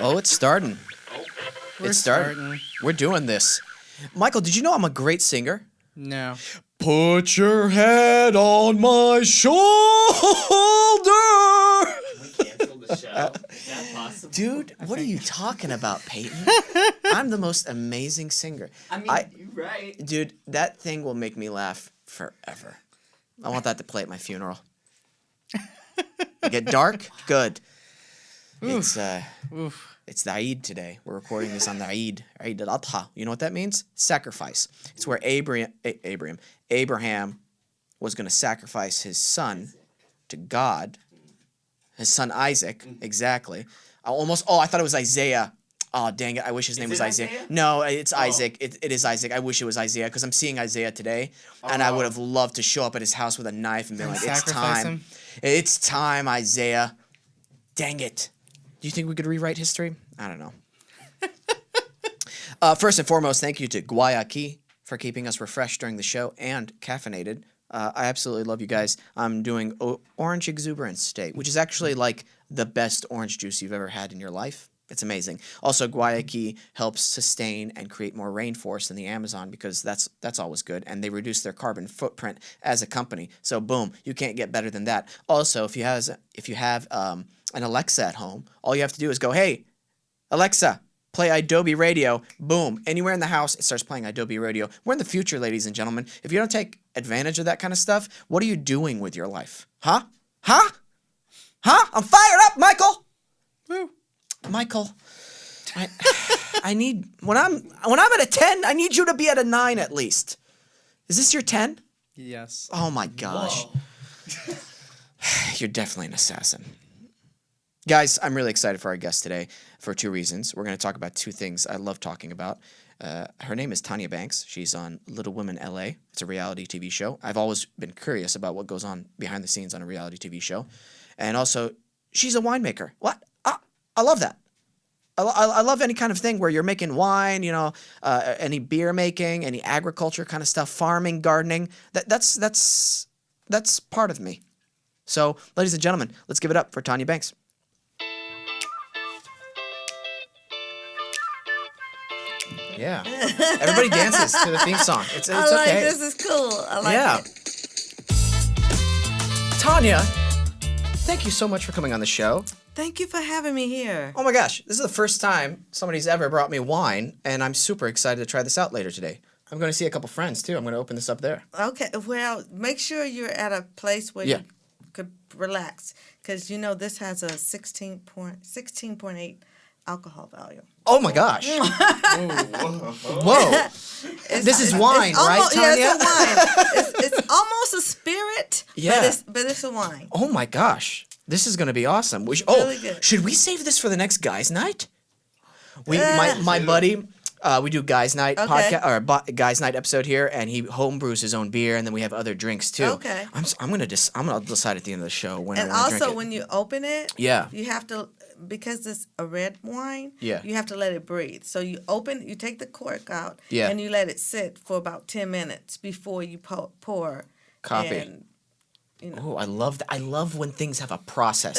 Oh, it's starting. We're starting. We're doing this. Michael, did you know I'm a great singer? No. Put your head on my shoulder. We canceled the show. Is that possible? Dude, what are you talking about, Peyton? I'm the most amazing singer. I mean, you're right. Dude, that thing will make me laugh forever. I want that to play at my funeral. Get dark? Good. Oof. It's the Eid today. We're recording this on the Eid al-Adha. You know what that means? Sacrifice. It's where Abraham was going to sacrifice his son to God. His son Isaac, exactly. I thought it was Isaiah. Oh, dang it. I wish his name was Isaiah. No, it's Isaac. It is Isaac. I wish it was Isaiah because I'm seeing Isaiah today. And I would have loved to show up at his house with a knife and be like, it's time. Him. It's time, Isaiah. Dang it. Do you think we could rewrite history? I don't know. First and foremost, thank you to Guayaki for keeping us refreshed during the show and caffeinated. I absolutely love you guys. I'm doing Orange Exuberance today, which is actually like the best orange juice you've ever had in your life. It's amazing. Also, Guayaki helps sustain and create more rainforest in the Amazon because that's always good, and they reduce their carbon footprint as a company. So, boom, you can't get better than that. Also, if you have an Alexa at home, all you have to do is go, hey, Alexa, play Adobe Radio. Boom. Anywhere in the house, it starts playing Adobe Radio. We're in the future, ladies and gentlemen. If you don't take advantage of that kind of stuff, what are you doing with your life? Huh? I'm fired up, Michael! Woo. Michael, I need when I'm at a 10, I need you to be at a 9 at least. Is this your 10? Yes. Oh my gosh. You're definitely an assassin. Guys, I'm really excited for our guest today for two reasons. We're going to talk about two things I love talking about. Her name is TONYA Banks. She's on Little Women LA. It's a reality TV show. I've always been curious about what goes on behind the scenes on a reality TV show. And also, she's a winemaker. What? I love that. I love any kind of thing where you're making wine, any beer making, any agriculture kind of stuff, farming, gardening. That's part of me. So, ladies and gentlemen, let's give it up for TONYA Banks. Yeah. Everybody dances to the theme song. It's okay. This is cool. I like it. TONYA, thank you so much for coming on the show. Thank you for having me here. Oh my gosh, this is the first time somebody's ever brought me wine, and I'm super excited to try this out later today. I'm going to see a couple friends, too. I'm going to open this up there. Okay, well, make sure you're at a place where you could relax, because this has a 16.8 alcohol value. Oh my gosh. Whoa. This is wine, right, TONYA? Yeah, it's a wine. It's almost a spirit, but it's a wine. Oh my gosh. This is going to be awesome. Really good. Should we save this for the next guys' night? My buddy, we do guys' night podcast or guys' night episode here, and he home brews his own beer, and then we have other drinks too. Okay. I'm gonna decide at the end of the show when. And I want to drink also, it. when you open it, Yeah. you have to, because it's a red wine. Yeah. You have to let it breathe. So you take the cork out. Yeah. And you let it sit for about 10 minutes before you pour Coffee. And, Oh, I love that. I love when things have a process.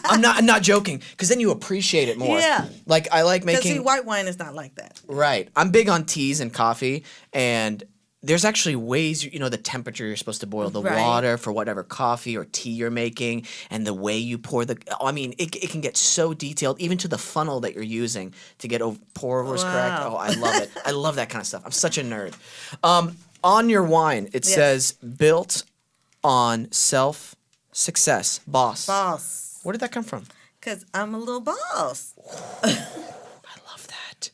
I'm not joking, because then you appreciate it more. Yeah. Like I like making. Because white wine is not like that. Right. I'm big on teas and coffee, and there's actually ways, the temperature you're supposed to boil the water for whatever coffee or tea you're making, and the way you pour it can get so detailed, even to the funnel that you're using to get pour-overs correct. Oh, I love it. I love that kind of stuff. I'm such a nerd. On your wine, it says built on self-success. Boss. Where did that come from? Because I'm a little boss. I love that.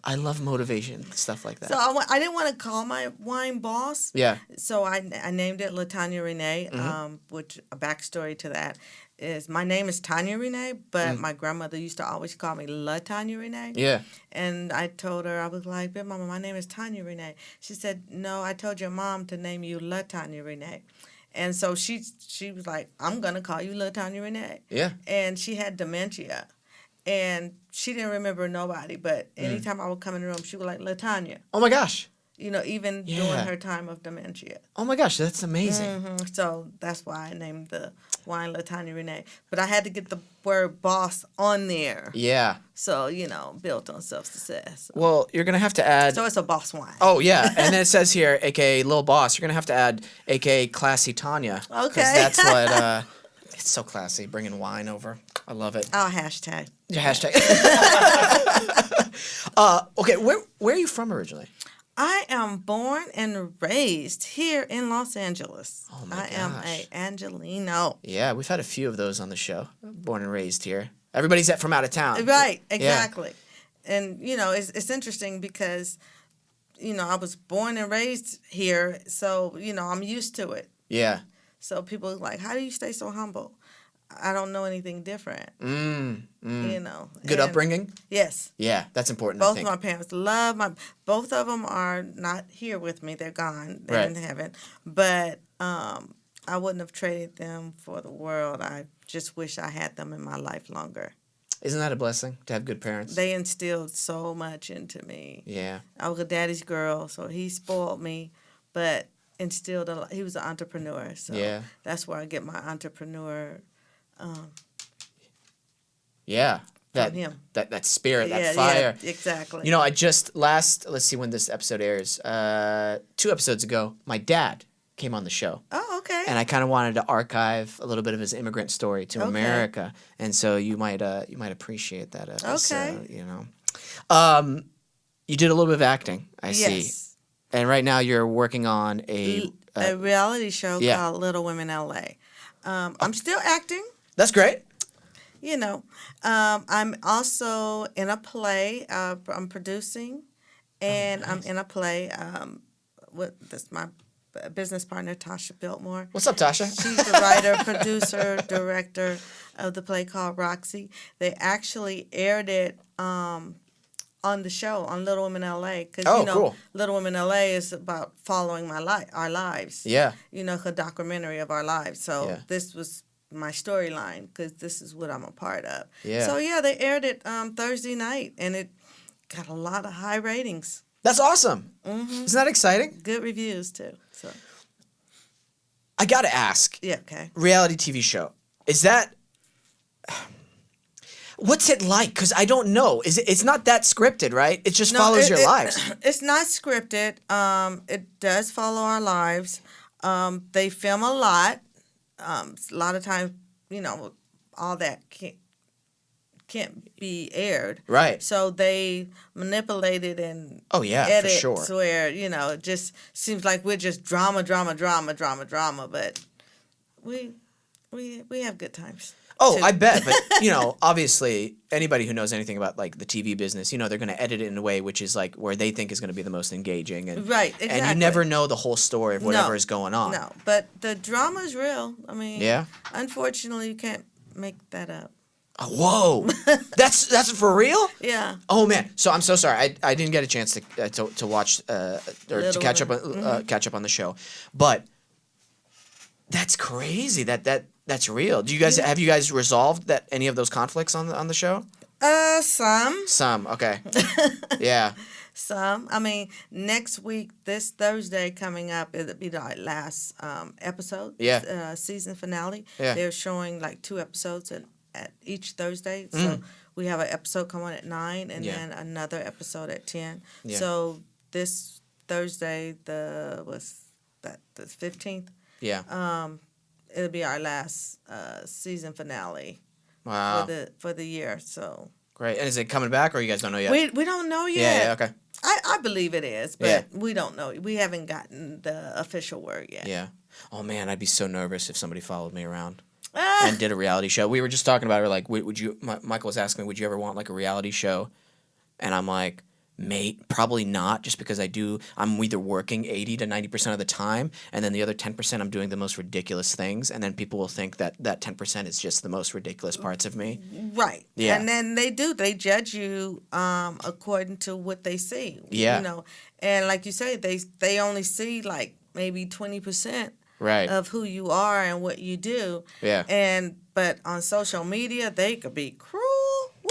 I love motivation, stuff like that. So I didn't want to call my wine boss. Yeah. So I named it LaTonya Renee, which a backstory to that is my name is Tonya Renee, but my grandmother used to always call me LaTonya Renee. Yeah. And I told her, I was like, "Big Mama, my name is Tonya Renee." She said, "No, I told your mom to name you LaTonya Renee." And so she was like, "I'm going to call you LaTonya Renee." Yeah. And she had dementia. And she didn't remember nobody. But anytime I would come in the room, she was like, LaTonya. Oh, my gosh. Even during her time of dementia. Oh, my gosh. That's amazing. So that's why I named the Wine LaTanya Renee. But I had to get the word boss on there. Yeah. So, built on self-success. Well, you're gonna have to add. So it's a boss wine. Oh yeah, and then it says here, aka Lil Boss. You're gonna have to add, aka Classy Tanya. Okay. That's what. It's so classy, bringing wine over. I love it. I'll hashtag. Your hashtag. Okay, where are you from originally? I am born and raised here in Los Angeles. Oh my I am gosh. a Angelino. Yeah, we've had a few of those on the show. Born and raised here. Everybody's from out of town. Right, exactly. And, it's interesting because, I was born and raised here, so, I'm used to it. Yeah. So people are like, how do you stay so humble? I don't know anything different. Good upbringing? Yes. Yeah, that's important, I Both think. my parents both of them are not here with me. They're gone. They're Right. in heaven. But I wouldn't have traded them for the world. I just wish I had them in my life longer. Isn't that a blessing to have good parents? They instilled so much into me. Yeah. I was a daddy's girl, so he spoiled me, but instilled he was an entrepreneur. So Yeah. that's where I get my entrepreneur Yeah. That him. that spirit, that yeah, fire. Yeah, exactly. I just let's see when this episode airs. 2 episodes ago, my dad came on the show. Oh, okay. And I kind of wanted to archive a little bit of his immigrant story to Okay. America, and so you might appreciate that episode. Okay. You did a little bit of acting, I see, Yes. and right now you're working on a. A reality show yeah. called Little Women LA. I'm still acting. That's great. I'm also in a play. I'm producing, and nice. I'm in a play with my business partner Tasha Biltmore. What's up, Tasha? She's the writer, producer, director of the play called Roxy. They actually aired it on the show on Little Women LA because cool. Little Women LA is about following our lives. Yeah. A documentary of our lives. So Yeah. this was my storyline because this is what I'm a part of. Yeah. So yeah, they aired it Thursday night and it got a lot of high ratings. That's awesome. Mm-hmm. Isn't that exciting? Good reviews too. So I gotta ask. yeah, okay. Reality TV show. Is that? What's it like? Because I don't know. It's not that scripted, right? It just follows your lives. It's not scripted. It does follow our lives. They film a lot. A lot of times, all that can't be aired. Right. So they manipulate it and Oh yeah, edit for sure. where it just seems like we're just drama, but we have good times. Oh, too. I bet. But obviously, anybody who knows anything about like the TV business, they're going to edit it in a way which is like where they think is going to be the most engaging, and Right, And you exactly. never know the whole story of whatever No, is going on. No, but the drama is real. I mean, Yeah. Unfortunately, you can't make that up. Oh, whoa, that's for real. Yeah. Oh man, so I'm so sorry. I didn't get a chance to watch or to Little catch up Women. on catch up on the show, but that's crazy. That's real. Have you guys resolved that any of those conflicts on the show? Some. Some. Okay. Yeah. Some. I mean, next week, this Thursday coming up, it'll be the last episode. Yeah. Season finale. Yeah. They're showing like 2 episodes at each Thursday. So we have an episode coming at 9 and Yeah. then another episode at 10. Yeah. So this Thursday, the 15th, Yeah. it'll be our last season finale Wow. for the year. So Great. And is it coming back, or you guys don't know yet? we don't know yet. Yeah. Yeah. Okay. I believe it is, but Yeah. we don't know. We haven't gotten the official word yet. Yeah. Oh man, I'd be so nervous if somebody followed me around Ah, and did a reality show. We were just talking about it. Like, would you? Michael was asking me, would you ever want like a reality show? And I'm like, mate, probably not, just because I'm either working 80 to 90% of the time, and then the other 10% I'm doing the most ridiculous things, and then people will think that 10% is just the most ridiculous parts of me. right. Yeah. And then they judge you according to what they see. Yeah. And like you say, they only see like maybe 20% Right. of who you are and what you do. Yeah. But on social media, they could be cruel.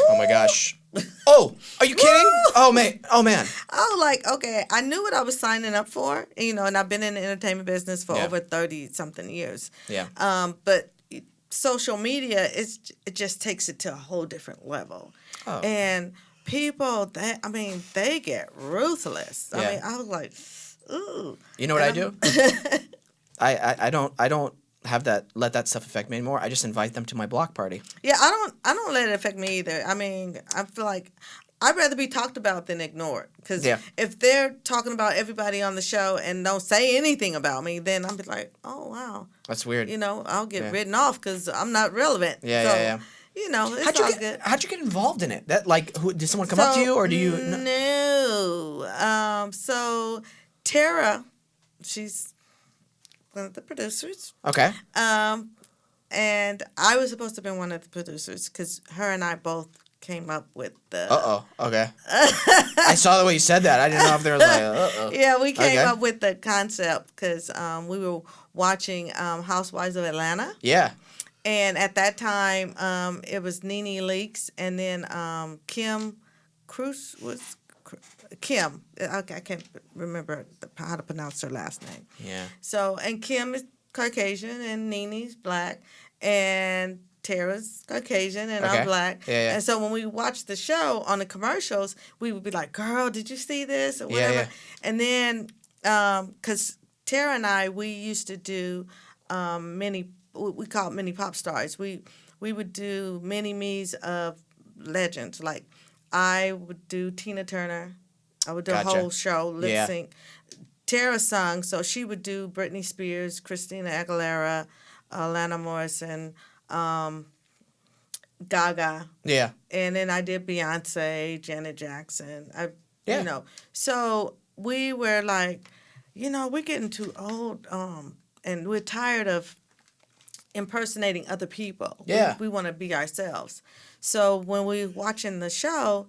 Oh my gosh. Oh, are you kidding? Oh man. Oh man. I was like, okay, I knew what I was signing up for, and I've been in the entertainment business for Yeah. over 30-something years. Yeah. But social media, it just takes it to a whole different level. Oh. And people, they get ruthless. Yeah. I mean, I was like, ooh. You know what I And do? I don't have that, let that stuff affect me anymore. I just invite them to my block party. Yeah, I don't let it affect me either. I mean, I feel like I'd rather be talked about than ignored. Because Yeah. if they're talking about everybody on the show and don't say anything about me, then I'm like, oh, wow. That's weird. You know, I'll get Yeah. written off because I'm not relevant. Yeah, So, yeah. You know, it's all good. How'd you get involved in it? That like, did someone come up to you, or do you? No. So Tara, she's one of the producers. Okay. And I was supposed to be one of the producers because her and I both came up with the. Okay. I saw the way you said that. I didn't know if there was like. Yeah, we came Okay. up with the concept because we were watching Housewives of Atlanta. Yeah. And at that time, it was Nene Leakes, and then Kim Cruz was Kim. I can't remember how to pronounce her last name. Yeah. So, and Kim is Caucasian, and Nene's black, and Tara's Caucasian, and Okay. I'm black. Yeah. And so when we watched the show on the commercials, we would be like, "Girl, did you see this?" or Yeah, whatever. yeah. And then, because Tara and I, we used to do we call it mini pop stars. We would do mini-me's of legends. Like, I would do Tina Turner. I would do Gotcha. a whole show, lip Yeah. sync. Tara sung, so she would do Britney Spears, Christina Aguilera, Lana Morrison, Gaga. Yeah. And then I did Beyonce, Janet Jackson. Yeah. You know. So we were like, you know, we're getting too old, and we're tired of impersonating other people. Yeah. We want to be ourselves. So when we watching the show,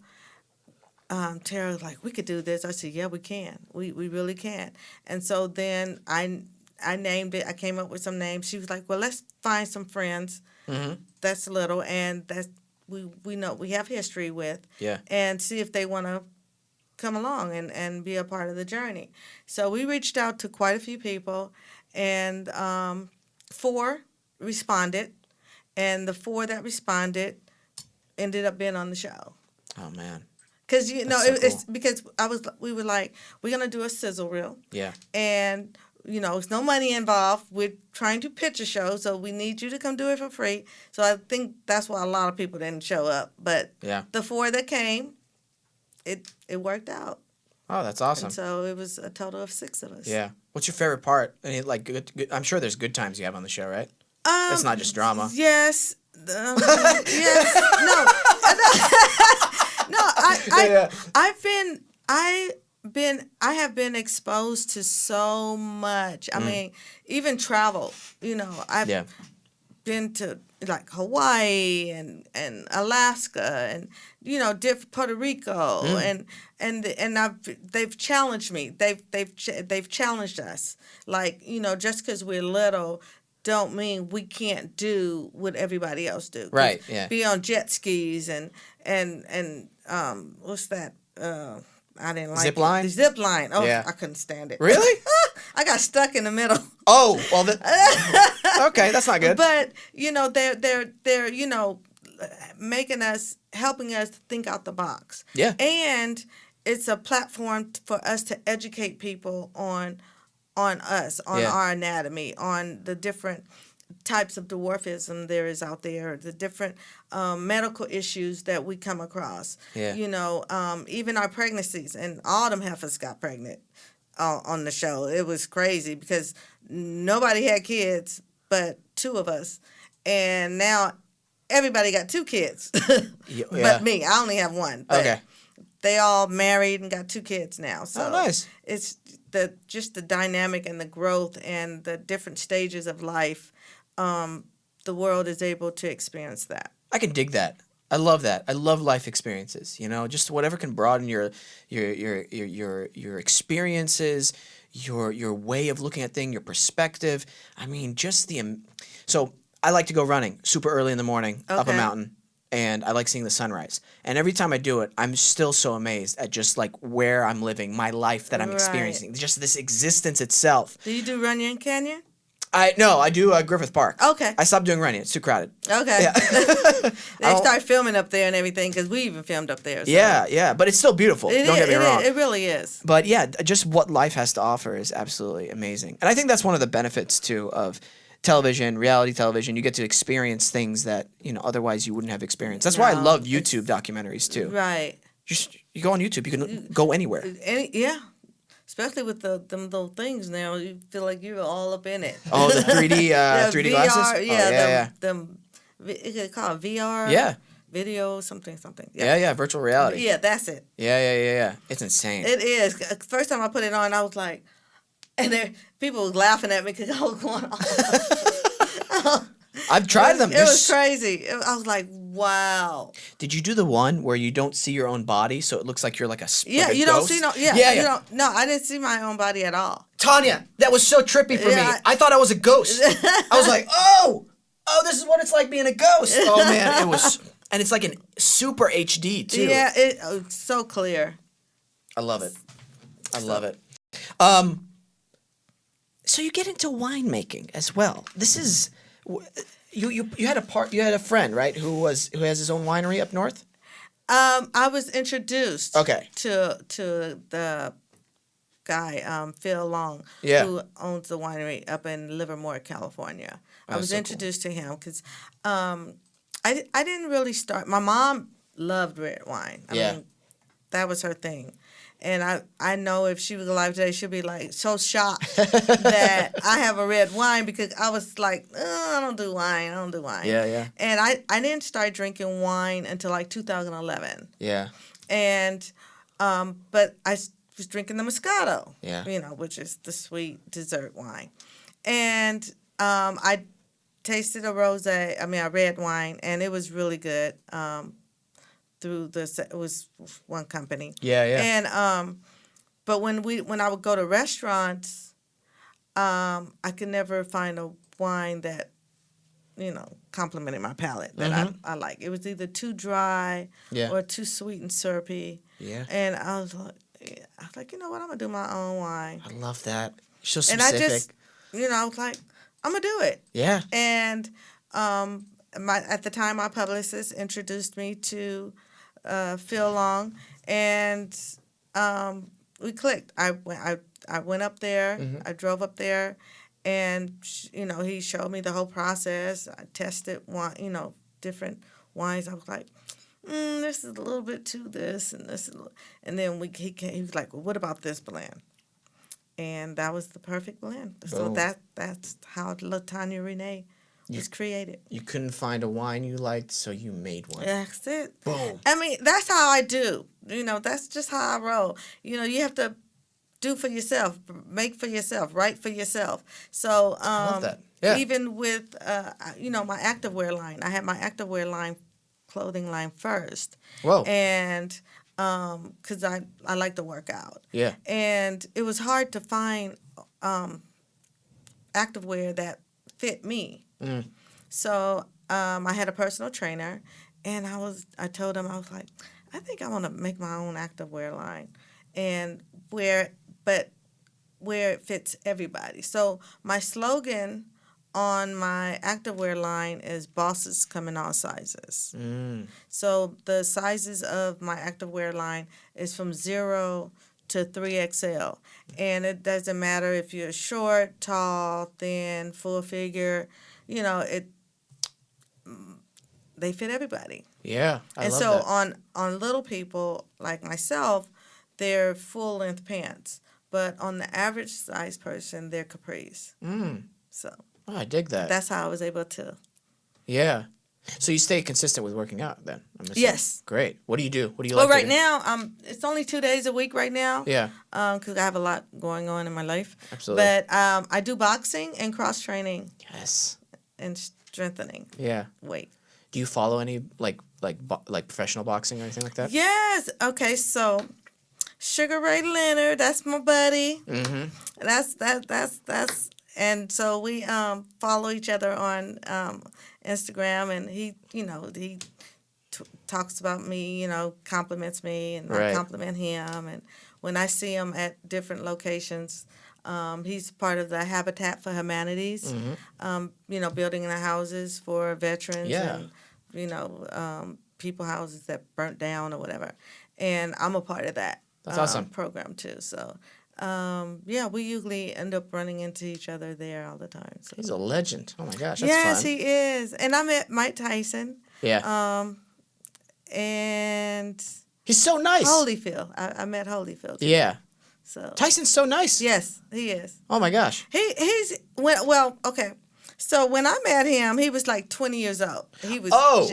Tara was like, we could do this. I said, yeah, we can. We really can. And so then I named it. I came up with some names. She was like, well, let's find some friends. Mm-hmm. That's little, and that's we know we have history with. Yeah. And see if they want to come along and be a part of the journey. So we reached out to quite a few people, and 4 responded, and the 4 that responded ended up being on the show. Oh man. Because you know That's so it's because we were like, we're gonna do a sizzle reel, Yeah. and you know it's no money involved. We're trying to pitch a show, so we need you to come do it for free. So I think that's why a lot of people didn't show up. But Yeah. the 4 that came, it worked out. Oh, that's awesome. And so it was a total of 6 of us. Yeah. What's your favorite part? I mean, like, good. I'm sure there's good times you have on the show, right? It's not just drama. Yes. Yes. No. No. I have been exposed to so much. I mean, even travel. You know, I've Yeah. been to like Hawaii and Alaska and you know Puerto Rico and they've challenged me. They've challenged us. Like you know, just because we're little don't mean we can't do what everybody else do. 'Cause Right, yeah. Be on jet skis and what's that? I didn't like Zip line? The zip line. Oh, Yeah. I couldn't stand it. Really? I got stuck in the middle. Oh, well, okay, that's not good. But you know, they're you know, helping us think out the box. Yeah. And it's a platform for us to educate people on us, on Yeah. our anatomy, on the different types of dwarfism there is out there, the different medical issues that we come across. Yeah. You know, even our pregnancies, and all them heifers got pregnant on the show. It was crazy because nobody had kids but 2 of us, and now everybody got 2 kids. Yeah. But me, I only have 1. But Okay. they all married and got 2 kids now. So Oh, nice. it's the dynamic and the growth and the different stages of life. The world is able to experience that. I can dig that. I love that. I love life experiences. You know, just whatever can broaden your experiences, your way of looking at things, your perspective. I mean, just so I like to go running super early in the morning up a Okay. mountain, and I like seeing the sunrise. And every time I do it, I'm still so amazed at just like where I'm living, my life that I'm Right. experiencing, just this existence itself. Do you do Runyon Canyon? I do Griffith Park. Okay. I stopped doing running. It's too crowded. Okay. Yeah. They start filming up there and everything because we even filmed up there. So. Yeah, but it's still beautiful. Don't get me wrong. It really is. But yeah, just what life has to offer is absolutely amazing. And I think that's one of the benefits too of television, reality television. You get to experience things that, otherwise you wouldn't have experienced. That's why I love YouTube documentaries too. Right. You go on YouTube, you can go anywhere. Yeah. Especially with them little things now, you feel like you're all up in it. Oh, the 3D 3D VR, glasses? Yeah, they call it VR. Yeah. Video, something. Yeah, virtual reality. Yeah, that's it. Yeah. It's insane. It is. First time I put it on, I was like, and there people were laughing at me because I was going on. I've tried them. It was crazy. I was like, wow. Did you do the one where you don't see your own body, so it looks like you're like a Yeah, like a you ghost? don't see no. Yeah, yeah. You don't, no, I didn't see my own body at all. Tonya, that was so trippy for me. Yeah, I thought I was a ghost. I was like, oh, this is what it's like being a ghost. Oh man, it was, and it's like an super HD too. Yeah, it's so clear. I love it. I love it. So you get into winemaking as well. This is you had a friend, right, who has his own winery up north? I was introduced to the guy, Phil Long, who owns the winery up in Livermore, California. I was introduced to him because I didn't really start. My mom loved red wine. I mean, that was her thing. And I know if she was alive today, she'd be like so shocked that I have a red wine because I was like, I don't do wine. Yeah. And I didn't start drinking wine until like 2011. Yeah. And but I was drinking the Moscato. Yeah. Which is the sweet dessert wine. And I tasted a red wine, and it was really good. It was one company. Yeah. And but when I would go to restaurants, I could never find a wine that complimented my palate that I like. It was either too dry or too sweet and syrupy. Yeah. And I was like, you know what? I'm gonna do my own wine. I love that. So specific. And I just, I was like, I'm gonna do it. Yeah. And at the time, my publicist introduced me to Phil Long, and we clicked. I went up there. I drove up there, and he showed me the whole process. I tested different wines. I was like, this is a little bit too this and this, and then he was like, well, what about this blend? And that was the perfect blend. Boom. So that's how Tonya Renee was created. You couldn't find a wine you liked, so you made one. That's it. Boom. I mean, that's how I do. That's just how I roll. You have to do for yourself, make for yourself, write for yourself. So I love that. Yeah. Even with my activewear line, I had my activewear clothing line first. Whoa. And because I like to work out. Yeah. And it was hard to find activewear that fit me. So I had a personal trainer, and I told him, I was like, I think I want to make my own activewear line, and where it fits everybody. So my slogan on my activewear line is "Bosses come in all sizes." So the sizes of my activewear line is from 0 to 3XL, and it doesn't matter if you're short, tall, thin, full figure. They fit everybody. Yeah, I love that. And so on little people like myself, they're full length pants, but on the average size person, they're capris. So I dig that. that's how I was able to. Yeah. So you stay consistent with working out then? I'm assuming. Yes. Great. What do you do? What do you like? Well, right to do? now, it's only 2 days a week right now. Yeah. Because I have a lot going on in my life. Absolutely. But I do boxing and cross training. Yes. And strengthening. Yeah. Weight. Do you follow any like professional boxing or anything like that? Yes. Okay. So, Sugar Ray Leonard, that's my buddy. That's and so we follow each other on Instagram, and he talks about me, compliments me, and I compliment him. And when I see him at different locations, He's part of the Habitat for Humanities. Building the houses for veterans Yeah. and people houses that burnt down or whatever. And I'm a part of that. That's awesome. Program too. So, we usually end up running into each other there all the time. So. He's a legend. Oh my gosh, that's Yes, fun. he is. And I met Mike Tyson. Yeah. And He's so nice. Holyfield. I met Holyfield. Too. Yeah. So Tyson's so nice. yes, he is. Oh my gosh. Okay. So when I met him, he was like 20 years old. He was. Oh.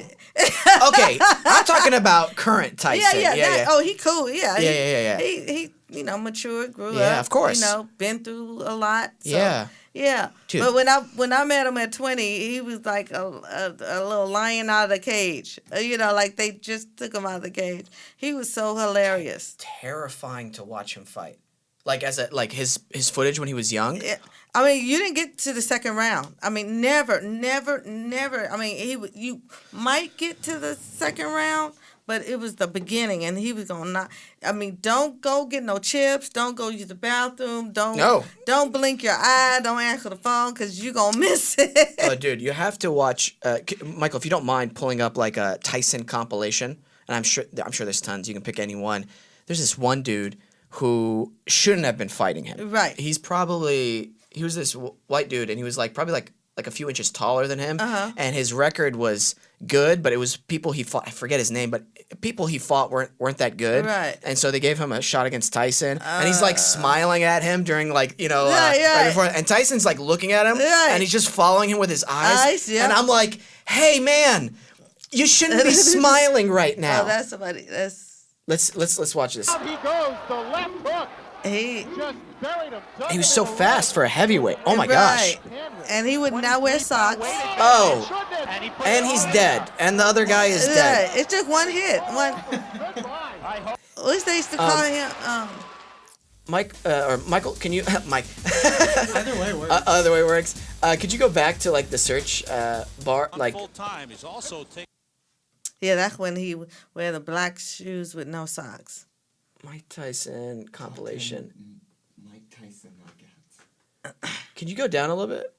Okay. I'm talking about current Tyson. Yeah. Oh, he cool. Yeah. Yeah. He matured, grew up. Yeah, of course. Been through a lot. So, Yeah. Yeah. Dude. But when I met him at 20, he was like a little lion out of the cage. Like they just took him out of the cage. He was so hilarious. Terrifying to watch him fight. Like his footage when he was young. Yeah. I mean, you didn't get to the second round. I mean, never. I mean, you might get to the second round, but it was the beginning, and he was gonna not. I mean, don't go get no chips. Don't go use the bathroom. Don't blink your eye. Don't answer the phone because you gonna miss it. Oh, dude, you have to watch. Michael, if you don't mind pulling up like a Tyson compilation, and I'm sure there's tons. You can pick any one. There's this one dude who shouldn't have been fighting him. Right. He was this white dude, and he was probably a few inches taller than him, and his record was good, but it was people he fought. I forget his name, but people he fought weren't that good, Right. And so they gave him a shot against Tyson, and he's smiling at him during right before, and Tyson's looking at him, and he's just following him with his eyes, yeah. and I'm like, hey man, you shouldn't be smiling right now. Oh, that's somebody. Let's watch this. Out he goes, the left hook. He Just buried him. He was so fast for a heavyweight. Oh my gosh. And he would not wear socks. Oh, and he's dead, and the other guy is dead. Yeah, it took one hit. At least they used to call him. Mike or Michael, can you Mike? Either way works. Other way works. Could you go back to the search bar, Full time is also taking. Yeah, that's when he wear the black shoes with no socks. Mike Tyson compilation. Mike Tyson knockouts. Can you go down a little bit?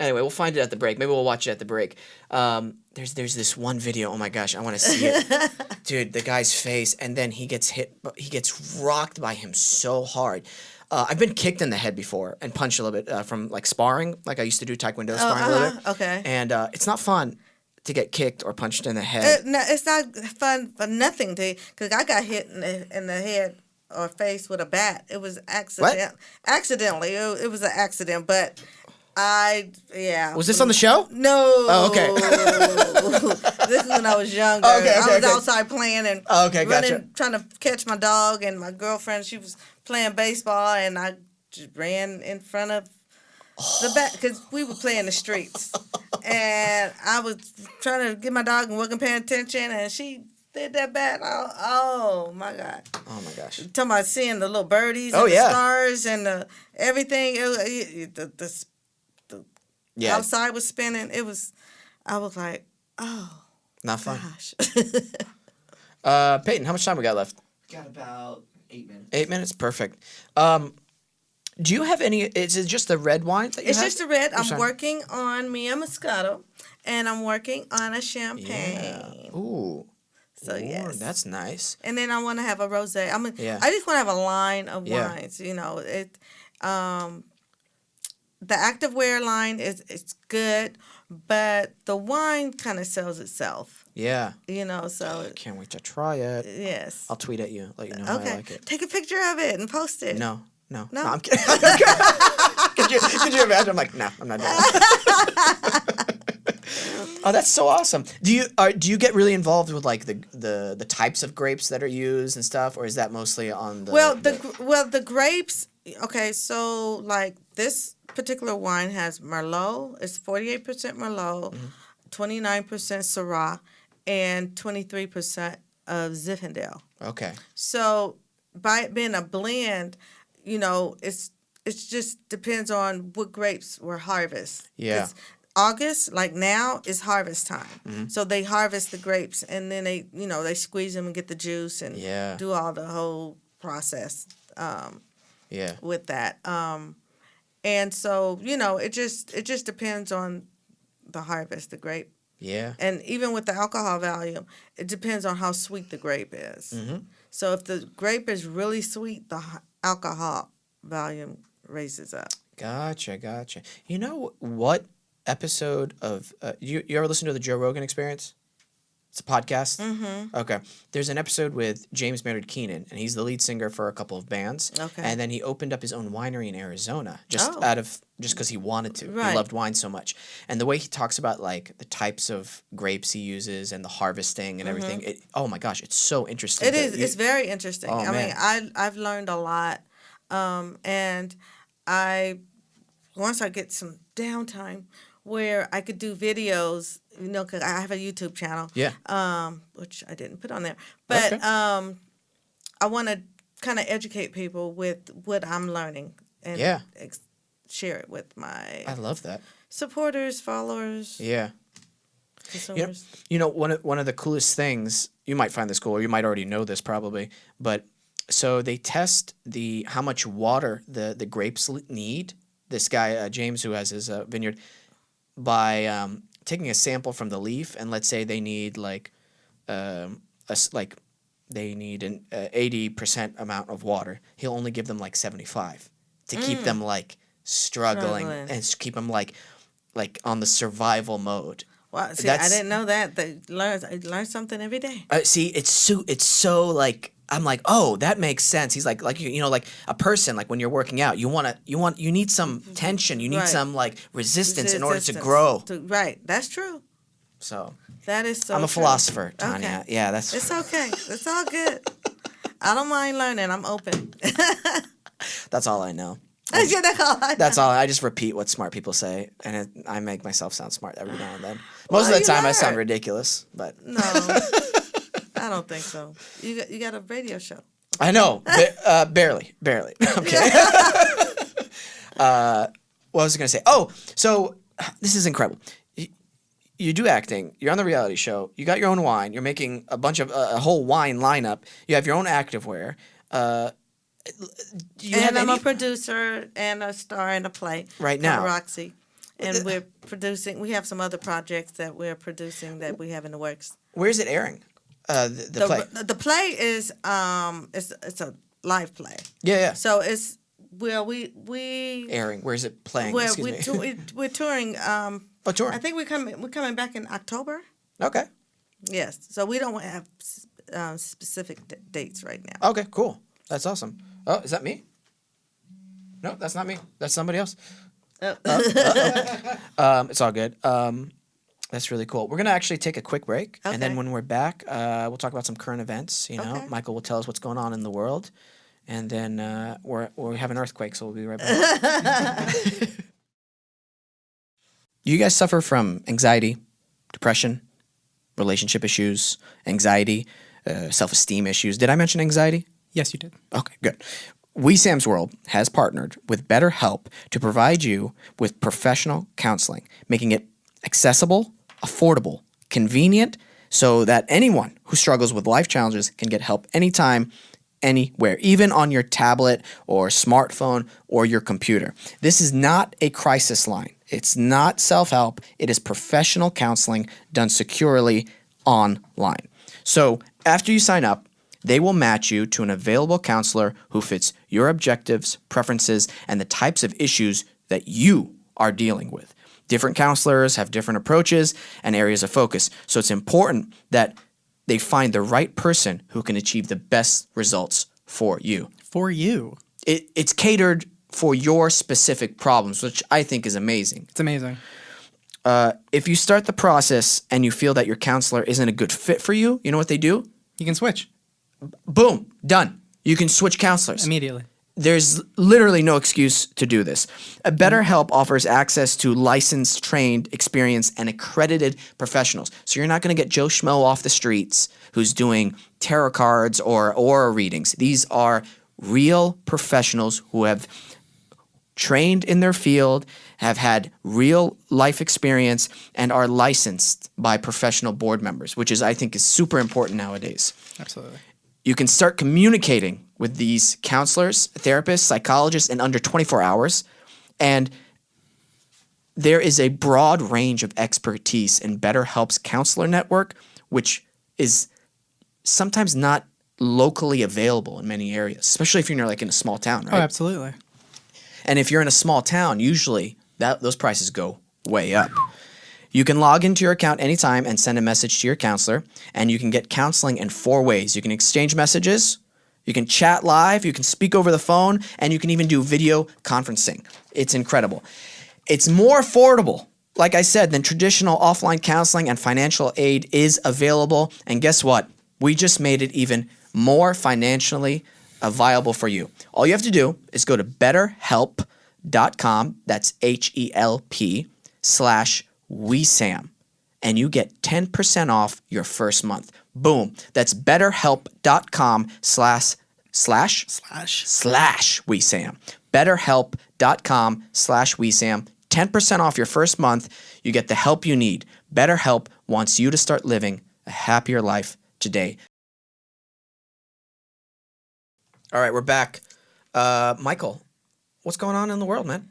Anyway, we'll find it at the break. Maybe we'll watch it at the break. There's this one video. Oh my gosh, I want to see it, dude. The guy's face, and then he gets hit. He gets rocked by him so hard. I've been kicked in the head before and punched a little bit from sparring. I used to do taekwondo sparring a little bit. Okay. And it's not fun to get kicked or punched in the head. No, it's not fun for nothing because I got hit in the head or face with a bat. It was accidentally. It was an accident, but Was this on the show? No. Oh, okay. This is when I was younger. Okay, I was okay. outside playing and Okay, running, gotcha. trying to catch my dog, and my girlfriend, she was playing baseball, and I just ran in front of the bat because we were playing the streets. And I was trying to get my dog and wasn't paying attention, and she did that bat. Oh my God. Oh my gosh. Talking about seeing the little birdies Oh, and the yeah. stars and everything. The Yeah. outside was spinning. I was like, oh, Not fun. gosh. Peyton, how much time we got left? Got about 8 minutes. 8 minutes? Perfect. Do you have any, is it just the red wine that you It's have? just a red. Which I'm one? working on Mia Moscato, and I'm working on a champagne. Yeah. Ooh. So, Ooh, yes. That's nice. And then I want to have a rosé. Yeah. I just want to have a line of Yeah. wines. The activewear line it's good, but the wine kind of sells itself. Yeah. So Can't wait to try it. yes. I'll tweet at you, let you know how I Okay. like it. Take a picture of it and post it. No, No? I'm kidding. could you imagine? I'm like, no, I'm not doing it. Oh, that's so awesome. Do you get really involved with the types of grapes that are used and stuff, or is that mostly on the the grapes. Okay, so this particular wine has Merlot. It's 48% Merlot, 29% Syrah, and 23% of Zinfandel. Okay. So by it being a blend, it's just depends on what grapes were harvested. Yeah. 'Cause August, now, is harvest time. So they harvest the grapes, and then they squeeze them and get the juice and Yeah. do all the whole process Yeah. with that. And so, it just depends on the harvest, the grape. Yeah. And even with the alcohol volume, it depends on how sweet the grape is. So if the grape is really sweet, the alcohol volume raises up. Gotcha. You know what episode of you ever listen to the Joe Rogan Experience? It's a podcast. Mm-hmm. Okay. There's an episode with James Maynard Keenan, and he's the lead singer for a couple of bands. Okay. And then he opened up his own winery in Arizona just because he wanted to. Right. He loved wine so much. And the way he talks about like the types of grapes he uses and the harvesting and everything, oh my gosh, it's so interesting. It is. It's very interesting. Oh, I man. mean, I've learned a lot, and once I get some downtime where I could do videos, because I have a YouTube channel. Yeah. Which I didn't put on there, but Okay. I want to kind of educate people with what I'm learning and Yeah. share it with my I love that. supporters, followers, Yeah. consumers. One of the coolest things, you might find this cool, or you might already know this probably, but so they test how much water the grapes need. This guy James, who has his vineyard, by taking a sample from the leaf, and let's say they need an 80% amount of water. He'll only give them like 75 to keep them like struggling and keep them like on the survival mode. Wow, see, I didn't know that. I learn something every day. See, it's so like I'm like, oh, that makes sense. He's like a person, like when you're working out, you need some tension, you need Right. some like resistance in order to grow. Right, that's true. So That is so I'm a true. philosopher, Tonya. Okay. Yeah, that's It's okay. It's all good. I don't mind learning. I'm open. that's all I know. Yeah, that's all I know. That's all. I just repeat what smart people say, and I make myself sound smart every now and then. Well, Most of the you time, I learn. sound ridiculous, but No, I don't think so. You got a radio show. I know, barely. Okay. What was I gonna say? Oh, so this is incredible. You do acting. You're on the reality show. You got your own wine. You're making a whole wine lineup. You have your own activewear. I'm a producer and a star in a play Right called now. Roxy, and we're producing. We have some other projects that we're producing that we have in the works. Where's it airing? The play. The play is it's a live play. Yeah. So it's we Airing. Where's it playing? we're Excuse me. we're touring. Touring. I think we're coming back in October. Okay. Yes. So we don't have specific dates right now. Okay. Cool. That's awesome. Oh, is that me? No, that's not me. That's somebody else. It's all good. That's really cool. We're gonna actually take a quick break, and then Okay. when we're back, we'll talk about some current events. Okay. Michael will tell us what's going on in the world, and then we have an earthquake, so we'll be right back. You guys suffer from anxiety, depression, relationship issues, anxiety, self-esteem issues. Did I mention anxiety? Yes, you did. Okay, good. Sam's World has partnered with BetterHelp to provide you with professional counseling, making it accessible, affordable, convenient, so that anyone who struggles with life challenges can get help anytime, anywhere, even on your tablet or smartphone or your computer. This is not a crisis line. It's not self-help. It is professional counseling done securely online. So after you sign up, they will match you to an available counselor who fits your objectives, preferences, and the types of issues that you are dealing with. Different counselors have different approaches and areas of focus, so it's important that they find the right person who can achieve the best results for you. For you. It's catered for your specific problems, which I think is amazing. It's amazing. If you start the process and you feel that your counselor isn't a good fit for you, you know what they do? You can switch Boom, done. You can switch counselors. immediately. There's literally no excuse to do this. BetterHelp offers access to licensed, trained, experienced, and accredited professionals. So you're not going to get Joe Schmo off the streets who's doing tarot cards or aura readings. These are real professionals who have trained in their field, have had real life experience, and are licensed by professional board members, which I think is super important nowadays. Absolutely. You can start communicating with these counselors, therapists, psychologists in under 24 hours. And there is a broad range of expertise in BetterHelp's counselor network, which is sometimes not locally available in many areas, especially if you're like in a small town, right? Oh, absolutely. And if you're in a small town, usually those prices go way up. You can log into your account anytime and send a message to your counselor, and you can get counseling in 4 ways. You can exchange messages, you can chat live, you can speak over the phone, and you can even do video conferencing. It's incredible. It's more affordable, like I said, than traditional offline counseling, and financial aid is available. And guess what? We just made it even more financially viable for you. All you have to do is go to betterhelp.com, that's HELP/WeSam, and you get 10% off your first month. Boom. That's betterhelp.com//WeSam. betterhelp.com/WeSam. 10% off your first month. You get the help you need. BetterHelp wants you to start living a happier life today. All right, we're back. Michael, what's going on in the world, man?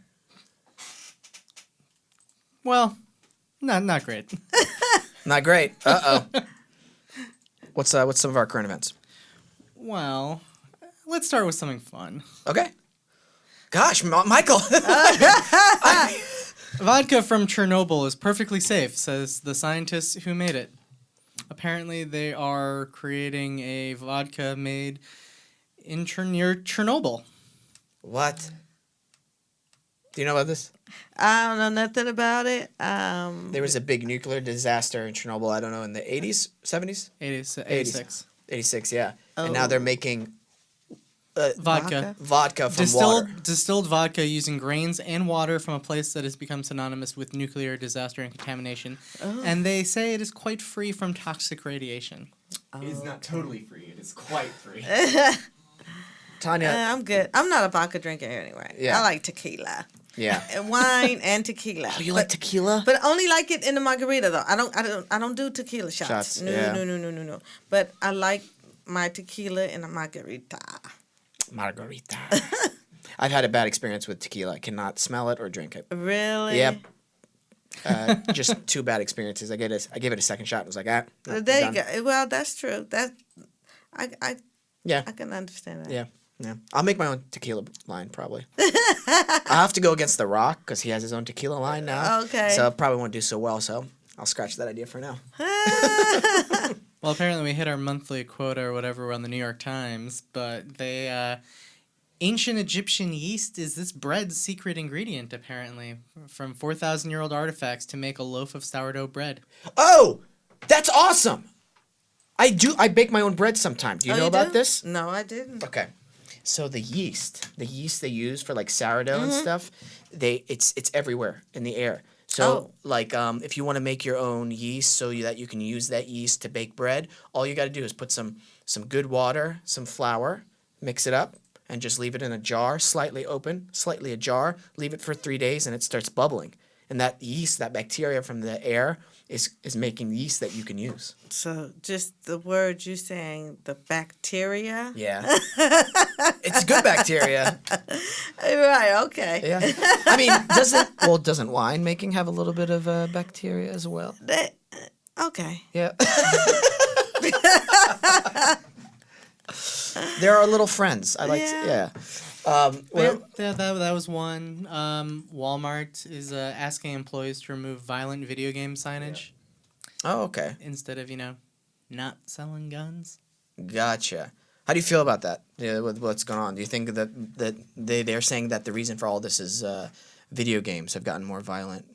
Well, not great. Not great. Uh-oh. What's some of our current events? Well, let's start with something fun. Okay. Gosh, Michael. Vodka from Chernobyl is perfectly safe, says the scientists who made it. Apparently, they are creating a vodka made in near Chernobyl. What? Do you know about this? I don't know nothing about it. There was a big nuclear disaster in Chernobyl, I don't know, in the 80s, 70s? 86. 86, yeah. And now they're making Vodka. vodka from water. Distilled vodka using grains and water from a place that has become synonymous with nuclear disaster and contamination. And they say it is quite free from toxic radiation. It is not totally free. It is quite free. Tanya. I'm good. I'm not a vodka drinker anyway. Yeah. I like tequila. Yeah. And wine and tequila. Oh, you like tequila? But only like it in the margarita though. I don't do tequila shots. Shots, No, yeah. no. But I like my tequila in a margarita. Margarita. I've had a bad experience with tequila. I cannot smell it or drink it. Really? Yep. Just 2 bad experiences. I gave it a second shot and was like, no, There I'm you done. go. Well, that's true. I Yeah. can understand that. Yeah. Yeah. I'll make my own tequila line probably. I'll have to go against The Rock because he has his own tequila line now. Okay. So probably won't do so well. So I'll scratch that idea for now. Well, apparently we hit our monthly quota or whatever on the New York Times, but they ancient Egyptian yeast is this bread's secret ingredient, apparently, from 4,000-year-old artifacts to make a loaf of sourdough bread. Oh, that's awesome. I bake my own bread sometimes. Do you know you about do? this? No, I didn't. Okay. So the yeast they use for like sourdough and stuff, it's everywhere in the air. So like if you want to make your own yeast that you can use that yeast to bake bread, all you got to do is put some good water, some flour, mix it up, and just leave it in a jar, slightly open, slightly ajar, leave it for 3 days, and it starts bubbling. And that yeast, that bacteria from the air, is making yeast that you can use. So just the word you saying, the bacteria? Yeah. It's good bacteria. Right, okay. Yeah. I mean, doesn't wine making have a little bit of bacteria as well? Okay. Yeah. They're our little friends. I like to, yeah. That was one. Walmart is asking employees to remove violent video game signage Oh, okay. instead of, not selling guns. Gotcha. How do you feel about that? Yeah, with what's going on? Do you think that they're saying that the reason for all this is video games have gotten more violent?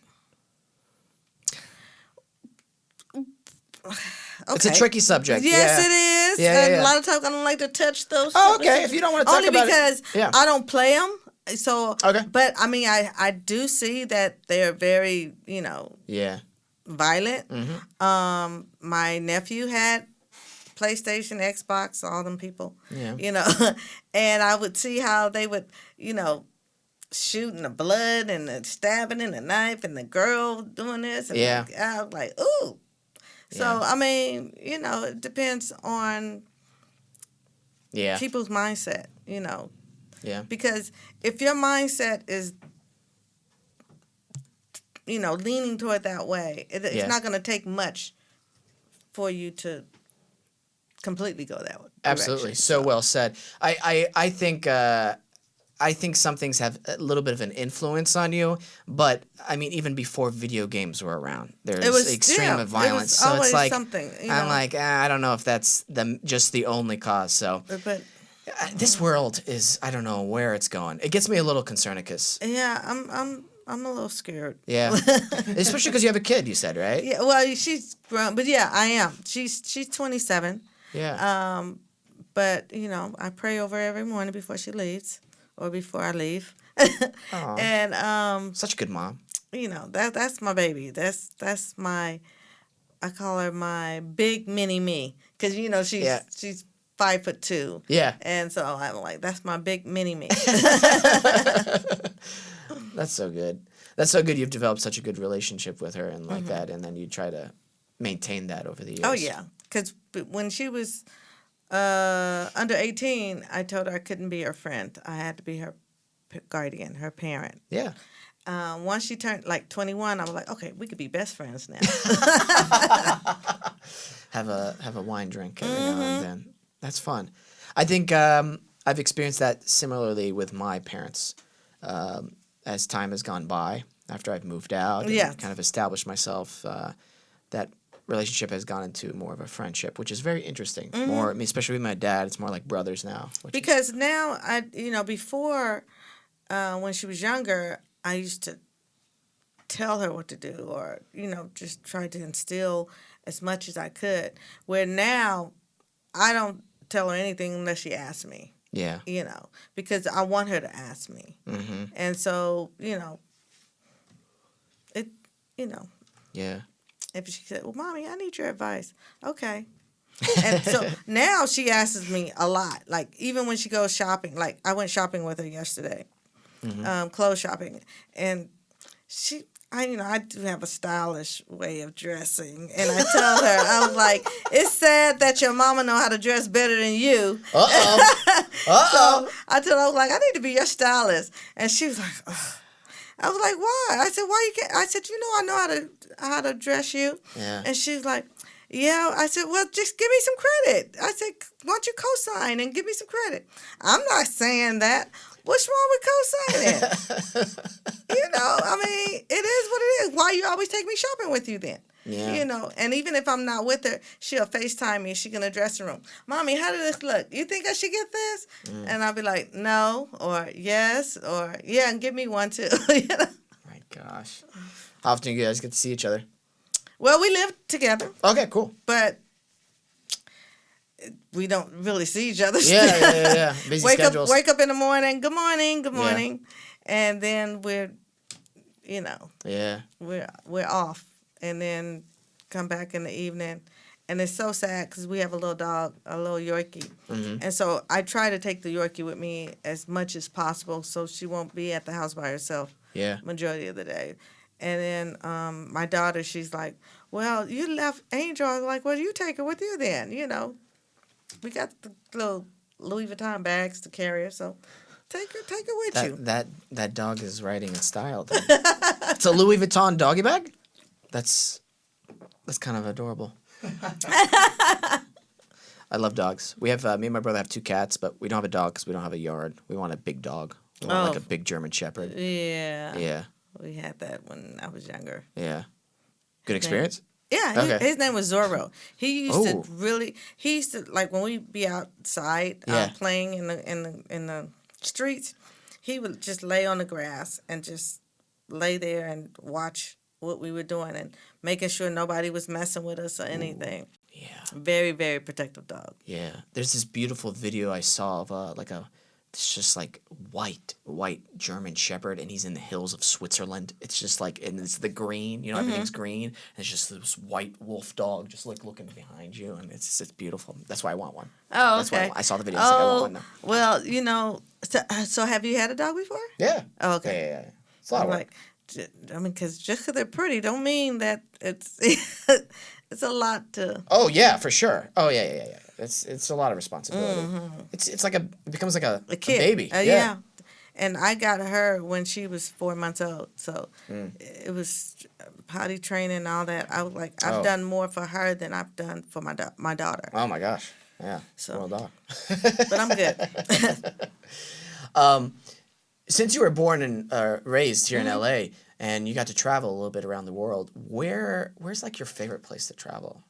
Okay. It's a tricky subject. Yes, yeah. it is. Yeah, and yeah. a lot of times I don't like to touch those. Oh, sort of okay. things. If you don't want to talk Only about because it, yeah. I don't play them. So, Okay. But I mean, I do see that they're very, Yeah. violent. Mm-hmm. My nephew had PlayStation, Xbox, all them people. Yeah. And I would see how they would, shooting the blood and the stabbing and the knife and the girl doing this. And Yeah. I was like, ooh. So, Yeah. I mean, it depends on Yeah. people's mindset, you know. Yeah. Because if your mindset is, you know, leaning toward that way, it's Yeah. not going to take much for you to completely go that way. Absolutely. So well said. I think some things have a little bit of an influence on you, but I mean, even before video games were around, there's extreme violence. So always it's like something. You I'm know, like, I don't know if that's just the only cause. So but this world is, I don't know where it's going. It gets me a little concerned because yeah, I'm a little scared. yeah, especially because you have a kid. You said right? Yeah, well, she's grown, but yeah, I am. She's 27. Yeah. But you know, I pray over her every morning before she leaves or before I leave. Aw. And Such a good mom. you know, that's my baby. That's my, I call her my big mini me, because you know she's 5'2". Yeah. And so I'm like, that's my big mini me. That's so good. That's so good. You've developed such a good relationship with her and like that, and then you try to maintain that over the years. Oh yeah, because when she was under 18, I told her I couldn't be her friend. I had to be her guardian, her parent. Yeah. Once she turned like 21, I was like, okay, we could be best friends now. Have a wine drink every now and then. That's fun. I think I've experienced that similarly with my parents. As time has gone by, after I've moved out and Yeah. kind of established myself, that relationship has gone into more of a friendship, which is very interesting. More, I mean, especially with my dad, it's more like brothers now. Because now before when she was younger, I used to tell her what to do, or just try to instill as much as I could. Where now, I don't tell her anything unless she asks me. Yeah. Because I want her to ask me. Mm-hmm. And so, Yeah. if she said, well, Mommy, I need your advice. Okay. And so now she asks me a lot. Like, even when she goes shopping, like I went shopping with her yesterday, clothes shopping. And I do have a stylish way of dressing. And I tell her, I was like, it's sad that your mama know how to dress better than you. Uh-oh. So I told her, I was like, I need to be your stylist. And she was like, ugh. I was like, why? I said, why you can't? I said, I know how to dress you. Yeah. And she's like, yeah. I said, well, just give me some credit. I said, why don't you co-sign and give me some credit? I'm not saying that. What's wrong with co-signing? I mean, it is what it is. Why you always take me shopping with you then? Yeah. And even if I'm not with her, she'll FaceTime me. She in the dressing room. Mommy, how did this look? You think I should get this? And I'll be like, no, or yes, or yeah, and give me one too. My gosh. How often do you guys get to see each other? Well, we live together, Okay, cool. but we don't really see each other. Yeah. Busy schedules. Wake up in the morning. Good morning, and then we're we're off, and then come back in the evening. And it's so sad because we have a little dog, a little Yorkie. And so I try to take the Yorkie with me as much as possible so she won't be at the house by herself majority of the day. And then my daughter, she's like, well, you left Angel. I was like, well, you take her with you then, We got the little Louis Vuitton bags to carry her, so take her with you. That dog is riding in style. Though. It's a Louis Vuitton doggy bag? That's kind of adorable. I love dogs. We have me and my brother have 2 cats, but we don't have a dog because we don't have a yard. We want a big dog. We want like a big German Shepherd. Yeah. Yeah. We had that when I was younger. Yeah. Good experience? Yeah, Okay. his name was Zorro. He used to like when we be outside playing in the streets, he would just lay on the grass and just lay there and watch what we were doing and making sure nobody was messing with us or anything. Yeah. Very, very protective dog. Yeah. There's this beautiful video I saw of it's just like white German Shepherd, and he's in the hills of Switzerland. It's just like, and it's the green, everything's green. And it's just this white wolf dog just like looking behind you, and it's beautiful. That's why I want one. Oh, That's okay. why I saw the video. I was like, I want one now. Well, so have you had a dog before? Yeah. Oh, okay. Yeah. It's a lot of work. Like, I mean, because just because they're pretty don't mean that it's it's a lot to. Oh yeah, for sure. Oh yeah. It's a lot of responsibility. It's like it becomes like a Kid. baby. Yeah. And I got her when she was 4 months old, so it was potty training and all that. I was like, I've done more for her than I've done for my daughter. Oh my gosh. Yeah. So- Well dog. But I'm good. Since you were born and raised here in LA and you got to travel a little bit around the world, where's like your favorite place to travel?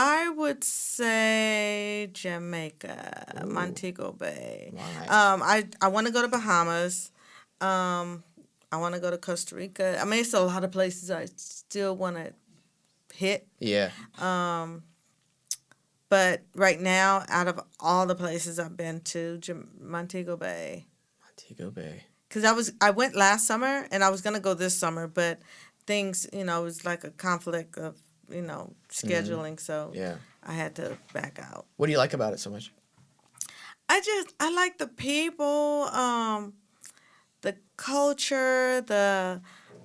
I would say Jamaica, Montego Bay. Why? I want to go to Bahamas. I want to go to Costa Rica. I mean, it's a lot of places I still want to hit. Yeah. But right now, out of all the places I've been to, Montego Bay. Montego Bay. Because I went last summer, and I was going to go this summer, but things, it was like a conflict of, scheduling, so Yeah. I had to back out. What do you like about it so much? I like the people, the culture,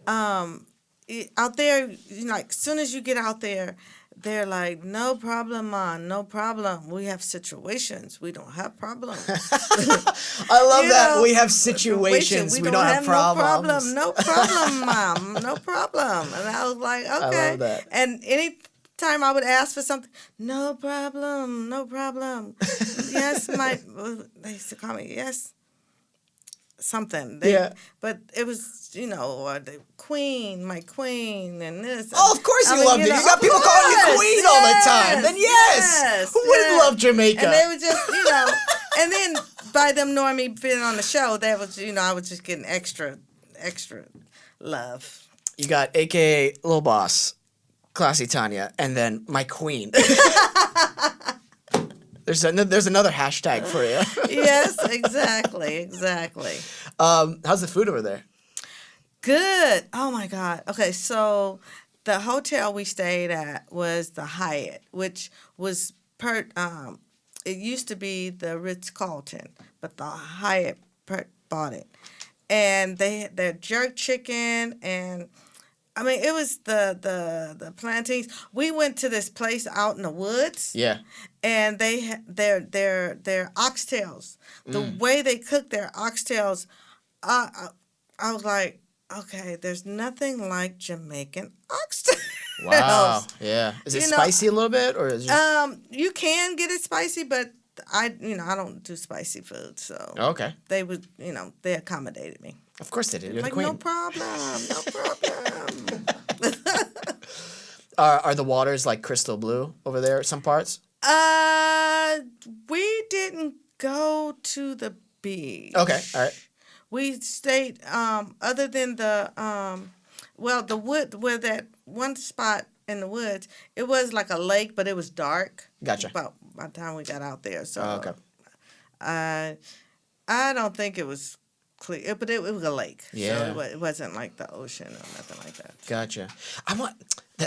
out there, like, as soon as you get out there, they're like, no problem, man, no problem. We have situations. We don't have problems. I love that. We have situations. We don't have problems. No problem, mom. No problem. And I was like, okay. I love that. And anytime I would ask for something, no problem, no problem. Yes, they used to call me, yes, something. But it was, the queen, my queen, and this. Oh, of course you loved it. You got people calling you queen all the time. Then yes. Who wouldn't love Jamaica? And they were just, and then by them knowing me being on the show, that was, I was just getting extra love. You got AKA Lil Boss, Classy Tonya, and then my queen. There's another hashtag for you. Yes, exactly. How's the food over there? Good. Oh my God. Okay, so the hotel we stayed at was the Hyatt, which was it used to be the Ritz-Carlton, but the Hyatt bought it. And their jerk chicken, and I mean, it was the plantains. We went to this place out in the woods. Yeah. And they their oxtails. The way they cook their oxtails, I was like, okay, there's nothing like Jamaican oxtails. Wow. Yeah. Is it spicy a little bit, or is it just... You can get it spicy, but I don't do spicy food, so Okay. they would, they accommodated me. Of course they did. You're Like, the queen. no problem. Are the waters like crystal blue over there at some parts? We didn't go to the beach. Okay. All right. We stayed, other than the wood, where that one spot in the woods, it was like a lake, but it was dark. Gotcha. About by the time we got out there, so Oh, okay. I don't think it was clear, but it was a lake. Yeah. So it wasn't like the ocean or nothing like that. Gotcha.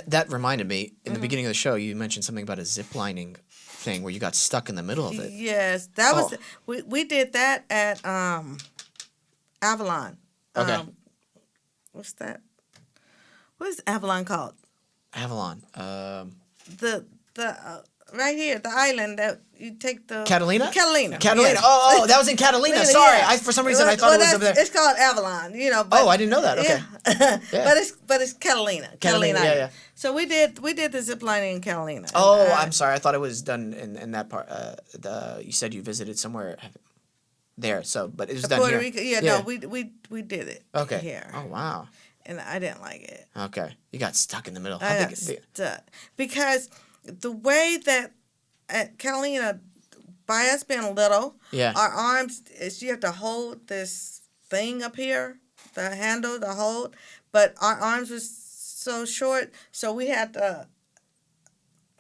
That reminded me, in the beginning of the show, you mentioned something about a zip lining thing where you got stuck in the middle of it. Yes, that was we did that at Avalon. Okay. What's that? What is Avalon called? Avalon. The right here, the island that you take the Catalina? Catalina. Catalina. Yes. Oh, that was in Catalina. Catalina, Sorry. yeah. For some reason I thought it was over there. It's called Avalon, But, Oh, I didn't know that. Okay. Yeah. Yeah. But it's Catalina. Catalina, Island. yeah. So we did the zip lining in Catalina. Oh, And, I'm sorry. I thought it was done in that part. You said you visited somewhere there. So, but it was done Puerto here. Rico. Yeah, no, we did it. Okay. Here. Oh wow. And I didn't like it. Okay. You got stuck in the middle. I got stuck because the way that at Catalina, by us being little, Yeah. our arms is you have to hold this thing up here, the handle, the hold, but our arms was so short, so we had to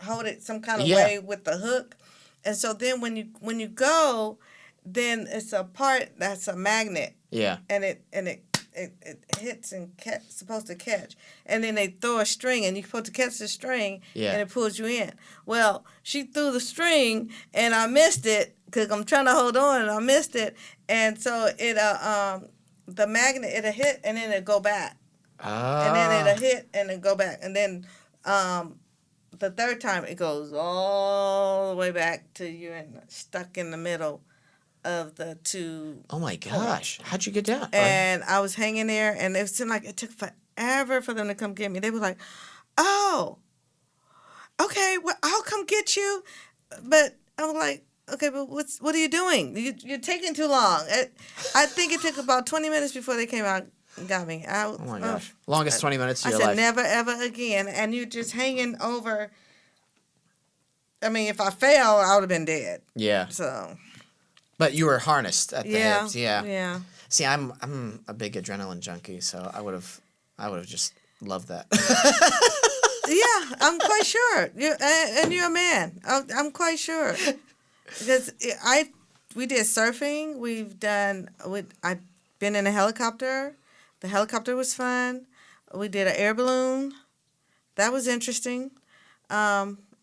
hold it some kind of way with the hook, and so then when you go, then it's a part that's a magnet, Yeah. and it it hits and supposed to catch, and then they throw a string, and you're supposed to catch the string, Yeah. and it pulls you in. Well, she threw the string, and I missed it because I'm trying to hold on, and I missed it, and so it the magnet it'll hit, and then it'll go back, and then it'll hit, and then go back, and then the third time it goes all the way back to you and stuck in the middle of the two. Oh my gosh! How'd you get down? And I was hanging there, and it seemed like it took forever for them to come get me. They were like, "Oh, okay, well, I'll come get you," but I was like, "Okay, but what are you doing? You're taking too long." I think it took about 20 minutes before they came out and got me. Oh my gosh! Longest 20 minutes of I your said, life. "Never ever again." And you're just hanging over. I mean, if I fell, I would have been dead. Yeah. So. But you were harnessed at the hips. Yeah. Yeah. See, I'm a big adrenaline junkie, so I would have just loved that. Yeah, I'm quite sure. You're a man. I'm quite sure because we did surfing. I've been in a helicopter. The helicopter was fun. We did an air balloon. That was interesting.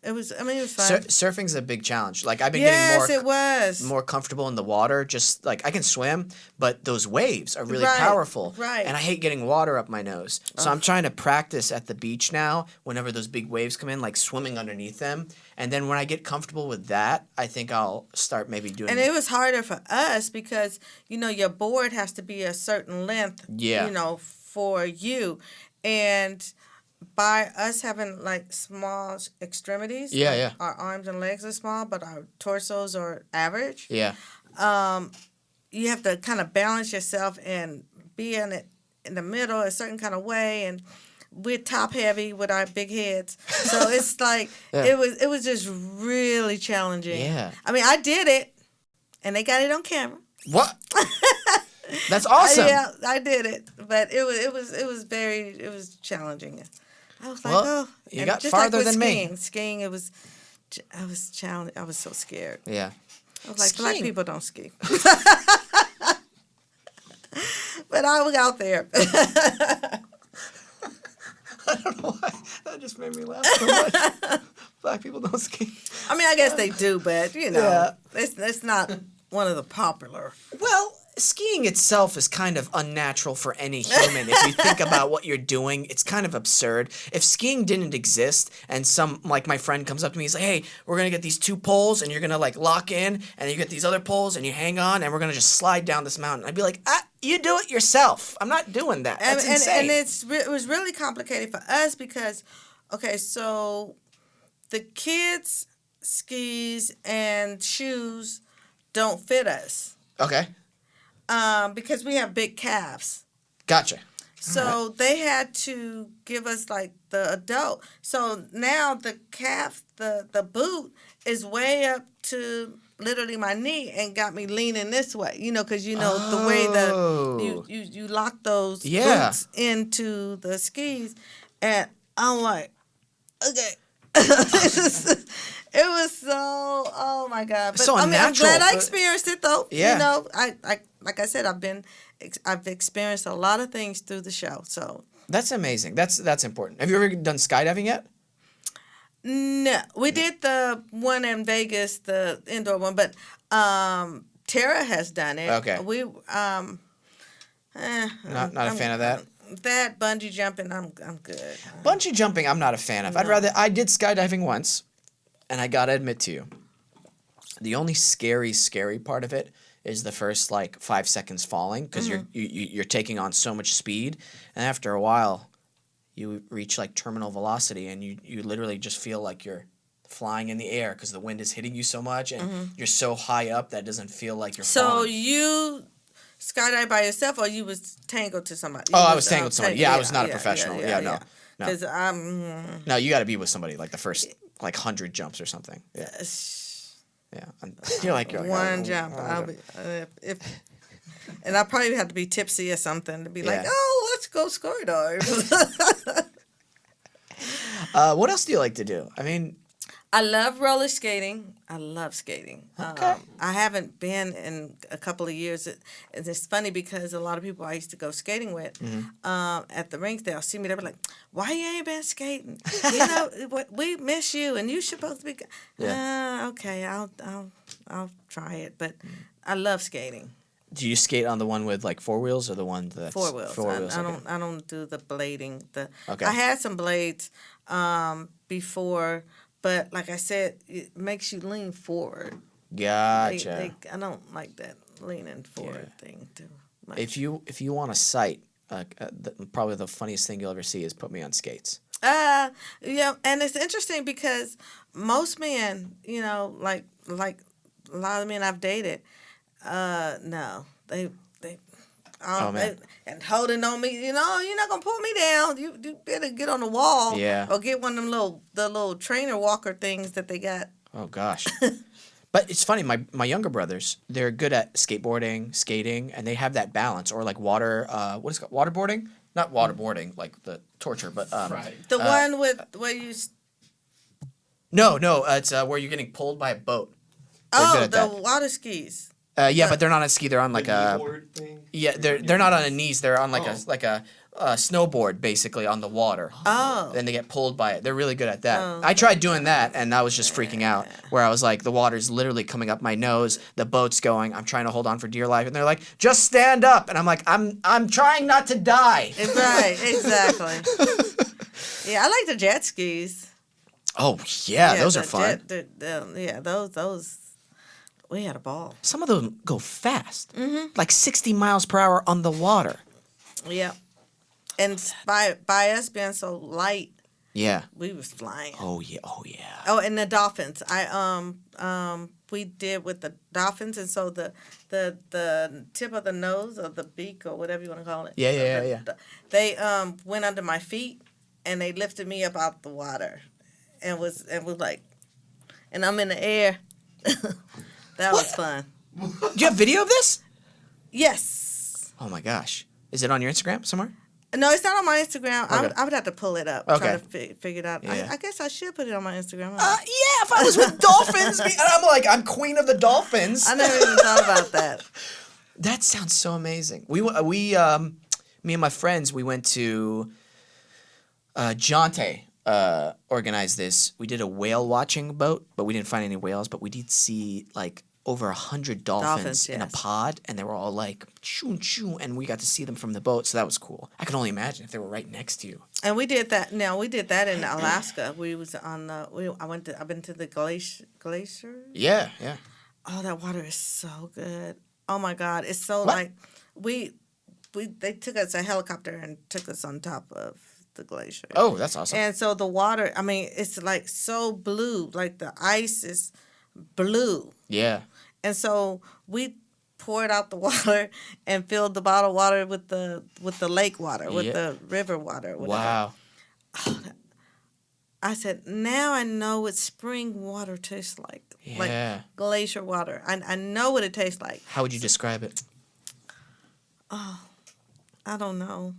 It was fun. Surfing's a big challenge. Like I've been Yes, getting it was. more comfortable in the water. Just like I can swim, but those waves are really Right, powerful. right. And I hate getting water up my nose. So I'm trying to practice at the beach now. Whenever those big waves come in, like swimming underneath them. And then when I get comfortable with that, I think I'll start maybe doing. And it was harder for us because your board has to be a certain length. Yeah. For you, and by us having like small extremities. Yeah, like yeah. Our arms and legs are small, but our torsos are average. Yeah. You have to kind of balance yourself and be in the middle a certain kind of way, and we're top heavy with our big heads, so it's like Yeah. it was just really challenging. Yeah. I mean, I did it, and they got it on camera. What? That's awesome. Yeah, I did it, but it was challenging. I was like, Well, you and got just farther with than me. Skiing, I was challenged. I was so scared. Yeah. I was like, black Skiing. people don't ski. But I was out there. I don't know why. That just made me laugh so much. Black people don't ski. I mean, I guess they do, but Yeah. it's not one of the popular. Well, skiing itself is kind of unnatural for any human. If you think about what you're doing, it's kind of absurd. If skiing didn't exist and my friend comes up to me, he's like, hey, we're going to get these two poles and you're going to like lock in and you get these other poles and you hang on and we're going to just slide down this mountain. I'd be like, you do it yourself. I'm not doing that. That's insane. And it was really complicated for us because, okay, so the kids' skis and shoes don't fit us. Okay. Because we have big calves. Gotcha. So they had to give us like the adult. So now the calf, the boot is way up to literally my knee and got me leaning this way. Because the way you lock those boots into the skis, and I'm like, okay. It was so, oh my God. But so I'm glad I but- experienced it though. Yeah. I like I said, I've experienced a lot of things through the show. So That's amazing. That's important. Have you ever done skydiving yet? no, we did the one in Vegas, the indoor one, but Tara has done it. Okay. We Not a fan of that. That bungee jumping, I'm good. Bungee jumping, I'm not a fan of. I did skydiving once, and I gotta admit to you, the only scary part of it is the first like 5 seconds falling because you're taking on so much speed, and after a while, you reach like terminal velocity, and you literally just feel like you're flying in the air because the wind is hitting you so much, and you're so high up that it doesn't feel like you're So falling. you skydive by yourself, or you was tangled to somebody? Oh, I was tangled to somebody. Yeah, I was not a professional. No. Because No, you got to be with somebody like the first like 100 jumps or something. Yeah. Yeah. You're like one jump. I'll be, and I probably have to be tipsy or something to be like, oh, let's go skydive. What else do you like to do? I mean, I love roller skating. I love skating. Okay. I haven't been in a couple of years. It's funny because a lot of people I used to go skating with at the rinks, they'll see me. They'll be like, "Why you ain't been skating? You know, we miss you, and you supposed to be." Okay, I'll try it, but I love skating. Do you skate on the one with like four wheels or the one that's Four wheels. Four wheels. I okay. don't. I don't do the blading. Okay. I had some blades before, but like I said, it makes you lean forward. Gotcha. I don't like that leaning forward thing too much. If you want a sight, probably the funniest thing you'll ever see is put me on skates. Yeah, and it's interesting because most men, you know, like a lot of men I've dated, no, they Oh, man. and holding on me, you know, you're not gonna pull me down. You better get on the wall, Yeah. or get one of them little trainer walker things that they got. Oh gosh. But it's funny, my younger brothers, they're good at skateboarding, skating, and they have that balance. Or like water, what is it called? Waterboarding? Not waterboarding, like the torture, but Right. The one with where you no, it's where you're getting pulled by a boat. They're good at the that. water skis. Yeah, but they're not on a ski. They're on like a keyboard thing. yeah. They're not on a knees. They're on like Oh. a snowboard basically on the water. Oh. Then they get pulled by it. They're really good at that. Oh, I tried doing that, and I was just freaking out. Where I was like, the water's literally coming up my nose. The boat's going. I'm trying to hold on for dear life, and they're like, "Just stand up." And I'm like, "I'm trying not to die." Right, exactly. Yeah, I like the jet skis. Oh yeah, those are the fun. Yeah, those. We had a ball. Some of them go fast, like 60 miles per hour on the water. Yeah, and by us being so light, Yeah. we was flying. Oh yeah. Oh yeah. Oh, and the dolphins. We did with the dolphins, and so the tip of the nose or the beak or whatever you want to call it. Yeah. They went under my feet, and they lifted me up out the water, and was like, and I'm in the air. That was fun. Do you have video of this? Yes. Oh my gosh. Is it on your Instagram somewhere? No, it's not on my Instagram. Okay. I would have to pull it up. Okay. Try to figure it out. Yeah. I guess I should put it on my Instagram. Yeah, if I was with dolphins, and I'm like, I'm queen of the dolphins. I never even thought about that. That sounds so amazing. Me and my friends, we went to Jonte organized this. We did a whale watching boat, but we didn't find any whales, but we did see like over 100 dolphins in a Yes. pod, and they were all like choo choo, and we got to see them from the boat, so that was cool. I can only imagine if they were right next to you. And we did that. No, we did that in Alaska. We was on the. I've been to the glacier. Yeah. Oh, that water is so good. Oh my God, it's so What? like they took us a helicopter and took us on top of the glacier. Oh, that's awesome. And so the water, I mean, it's like so blue, like the ice is blue. Yeah. And so we poured out the water and filled the bottled water with the lake water, with Yeah. the river water. Whatever. Wow. I said, now I know what spring water tastes like. Yeah. Like glacier water. I know what it tastes like. How would you describe it? I don't know.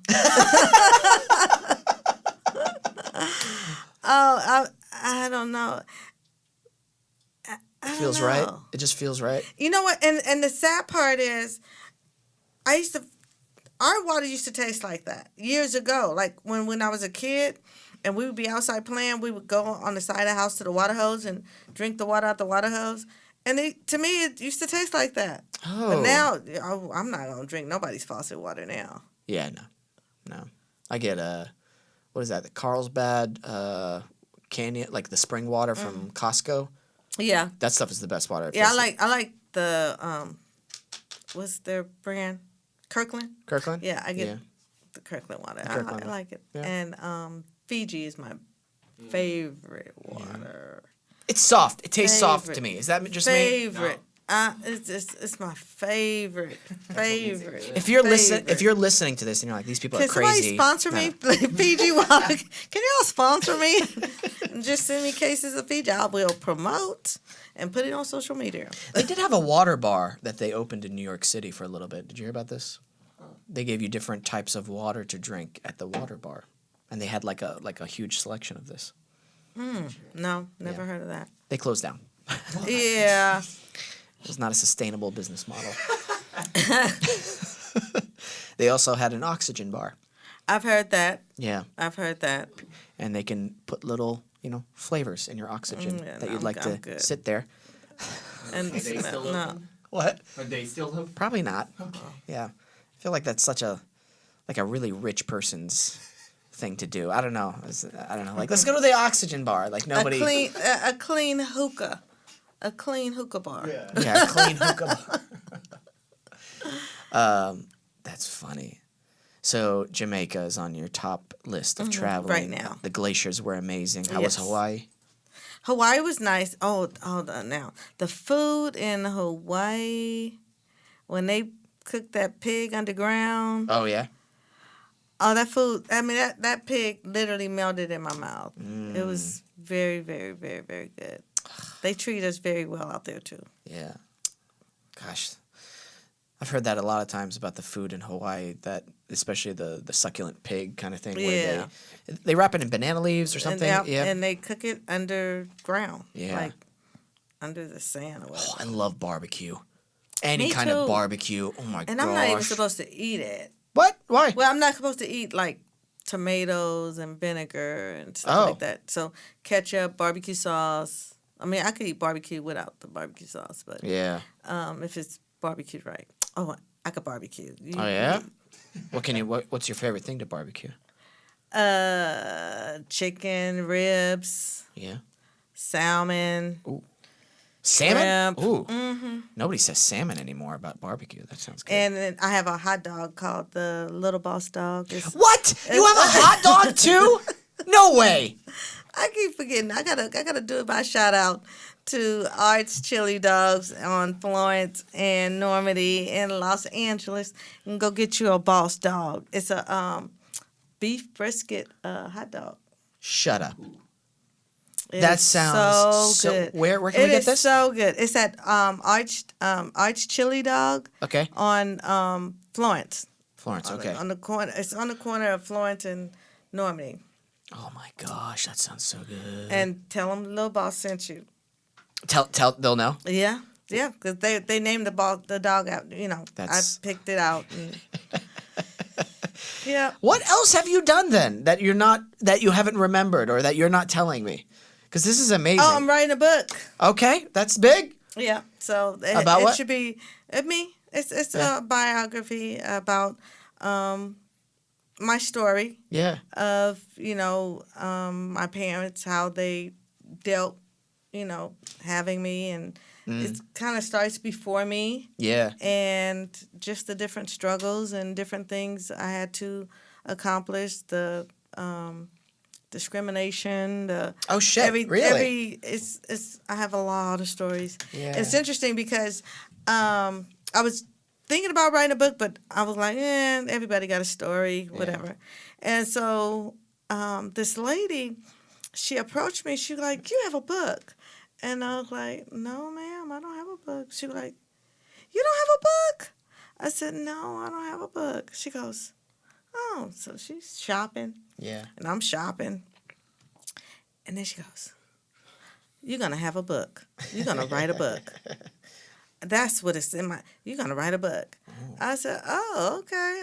I don't know. It feels right. It just feels right. You know what? And the sad part is, our water used to taste like that years ago. Like when I was a kid, and we would be outside playing, we would go on the side of the house to the water hose and drink the water out the water hose. And to me, it used to taste like that. Oh. But now, I'm not gonna drink nobody's faucet water now. Yeah, no. I get what is that? The Carlsbad canyon, like the spring water from Costco. Yeah, That stuff is the best water. I've yeah. tasted. I like the what's their brand? Kirkland. Kirkland. Yeah, I get Yeah. the Kirkland water. Kirkland. I like it. Yeah. And Fiji is my favorite water. It's soft. It tastes soft Favorite. to me. Is that just me? Favorite. It's my favorite. If you're listening to this and you're like, these people are Can somebody crazy. sponsor me? Fiji water. Can y'all sponsor me? And just send me cases of Fiji. I will promote and put it on social media. They did have a water bar that they opened in New York City for a little bit. Did you hear about this? They gave you different types of water to drink at the water bar, and they had like a huge selection of this. No, never heard of that. They closed down. Yeah. It was not a sustainable business model. They also had an oxygen bar. I've heard that. Yeah. I've heard that. And they can put little, flavors in your oxygen Yeah, that no, you'd like I'm to good. sit there. And Are they still no. open? What? Are they still open? Probably not. Yeah. I feel like that's such a really rich person's thing to do. I don't know. I don't know. Like, let's go to the oxygen bar. Like, nobody. A clean hookah. A clean hookah bar. Yeah, a clean hookah bar. That's funny. So Jamaica is on your top list of traveling right now. The glaciers were amazing. How was Yes. Hawaii? Hawaii was nice. Oh, hold on now. The food in Hawaii, when they cooked that pig underground. Oh yeah. Oh, that food. I mean, that pig literally melted in my mouth. It was very, very, very, very good. They treat us very well out there, too. Yeah. Gosh. I've heard that a lot of times about the food in Hawaii, that especially the succulent pig kind of thing, where they wrap it in banana leaves or something. And they cook it underground. Yeah. Like under the sand or whatever. Oh, I love barbecue. Any Me kind of too. barbecue. Oh my gosh. And I'm not even supposed to eat it. What? Why? Well, I'm not supposed to eat like tomatoes and vinegar and stuff like that. So ketchup, barbecue sauce. I mean, I could eat barbecue without the barbecue sauce, but Yeah. if it's barbecued right. Oh, I could barbecue. Oh yeah. What's your favorite thing to barbecue? Chicken, ribs, Yeah. salmon. Salmon? Shrimp. Ooh. Nobody says salmon anymore about barbecue. That sounds good. And then I have a hot dog called the Little Boss Dog. What? You have a hot dog too? No way. I keep forgetting. I gotta do my shout out to Arts Chili Dogs on Florence and Normandy and Los Angeles, and go get you a Boss Dog. It's a beef brisket hot dog. Shut up. It That is sounds so good. Where can we get this? It is so good. It's at Arch Chili Dog Okay. on Florence. Florence, okay. On the corner. It's on the corner of Florence and Normandy. Oh my gosh, that sounds so good. And tell them Little Boss sent you. Tell they'll know. Yeah, because they named the dog out. That's- I picked it out. Yeah. What else have you done then that you haven't remembered or that you're not telling me? Because this is amazing. Oh, I'm writing a book. Okay, that's big. Yeah. So About what? It should be me. It's a biography about my story Yeah. of my parents, how they dealt, having me, and it kind of starts before me. Yeah. And just the different struggles and different things I had to accomplish, the discrimination, Oh shit! Really? I have a lot of stories. Yeah. It's interesting because I was thinking about writing a book, but I was like, everybody got a story, whatever. And so this lady, she approached me. She was like, "You have a book?" And I was like, "No, ma'am, I don't have a book." She was like, "You don't have a book?" I said, "No, I don't have a book." She goes, "Oh," so she's shopping. Yeah. And I'm shopping. And then she goes, "You're going to have a book. You're going to write a book." That's what it's in you're going to write a book. I said, "Oh, okay.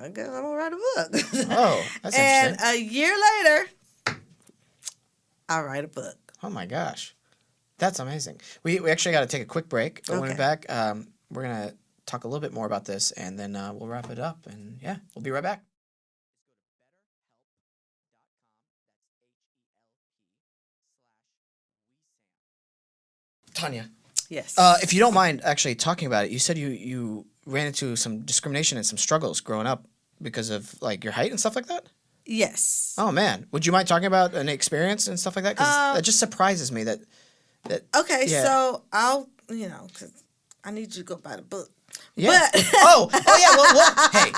I guess I'm going to write a book." Oh, that's And interesting. a year later, I write a book. Oh my gosh, that's amazing. We actually got to take a quick break, but when we're Okay. back, we're gonna talk a little bit more about this, and then we'll wrap it up. And yeah, we'll be right back. Tonya, Yes. if you don't mind actually talking about it, you said you ran into some discrimination and some struggles growing up because of like your height and stuff like that. Yes. Oh man, would you mind talking about an experience and stuff like that? Because that just surprises me that. Okay, Yeah. so I'll, because I need you to go buy the book. Yeah. But oh yeah. Well, hey,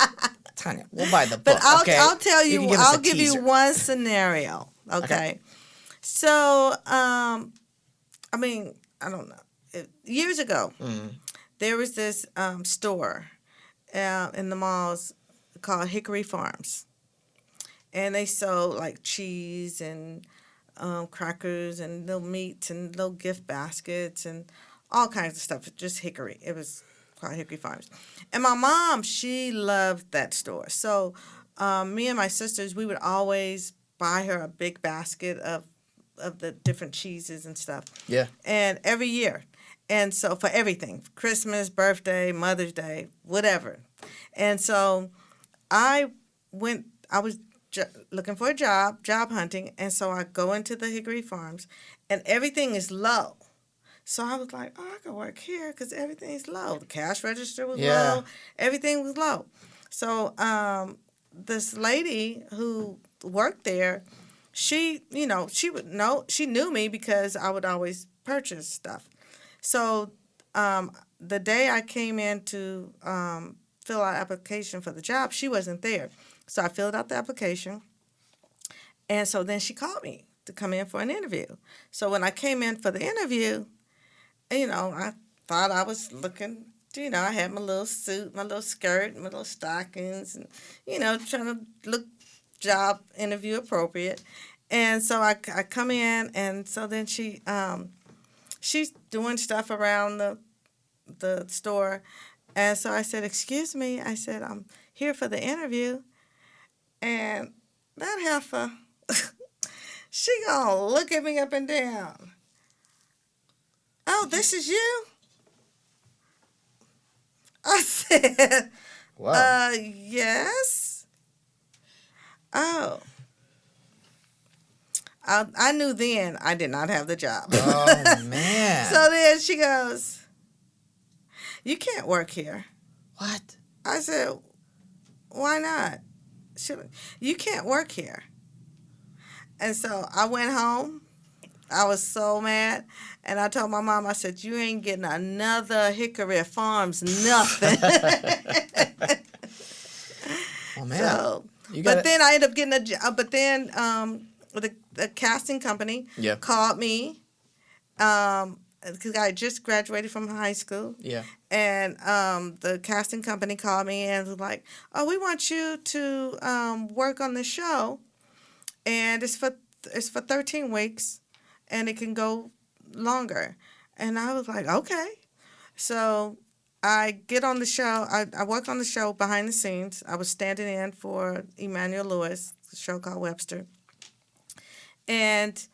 Tanya, we'll buy the book. But I'll okay? I'll tell you, can give us I'll a give you teaser. one scenario. Okay. So I mean, I don't know. Years ago, there was this store in the malls called Hickory Farms, and they sold like cheese and crackers and little meats and little gift baskets and all kinds of stuff. Just Hickory. It was called Hickory Farms. And my mom, she loved that store. So me and my sisters, we would always buy her a big basket of the different cheeses and stuff. Yeah. And every year. And so for everything, Christmas, birthday, Mother's Day, whatever. And so I was looking for a job hunting. And so I go into the Hickory Farms and everything is low. So I was like, I can work here because everything's low. The cash register was low. Everything was low. So this lady who worked there, she knew me because I would always purchase stuff. So the day I came in to fill out application for the job, she wasn't there. So I filled out the application. And so then she called me to come in for an interview. So when I came in for the interview, I thought I was looking, I had my little suit, my little skirt, my little stockings, and, trying to look job interview appropriate. And so I come in, and so then she's doing stuff around the store. And so I said, excuse me. I said, I'm here for the interview. And that heifer, she gonna look at me up and down. Oh, this is you? I said, Wow. Yes. Oh. I knew then I did not have the job. Oh, man. So then she goes, you can't work here. What? I said, why not? You can't work here. And so I went home. I was so mad. And I told my mom, I said, you ain't getting another Hickory Farms nothing. Oh, man. So, but then I ended up getting a job. But then the casting company called me because I just graduated from high school. Yeah. And the casting company called me and was like, oh, we want you to work on the show. And it's for 13 weeks. And it can go longer. And I was like, okay. So I get on the show. I work on the show behind the scenes. I was standing in for Emmanuel Lewis, a show called Webster. And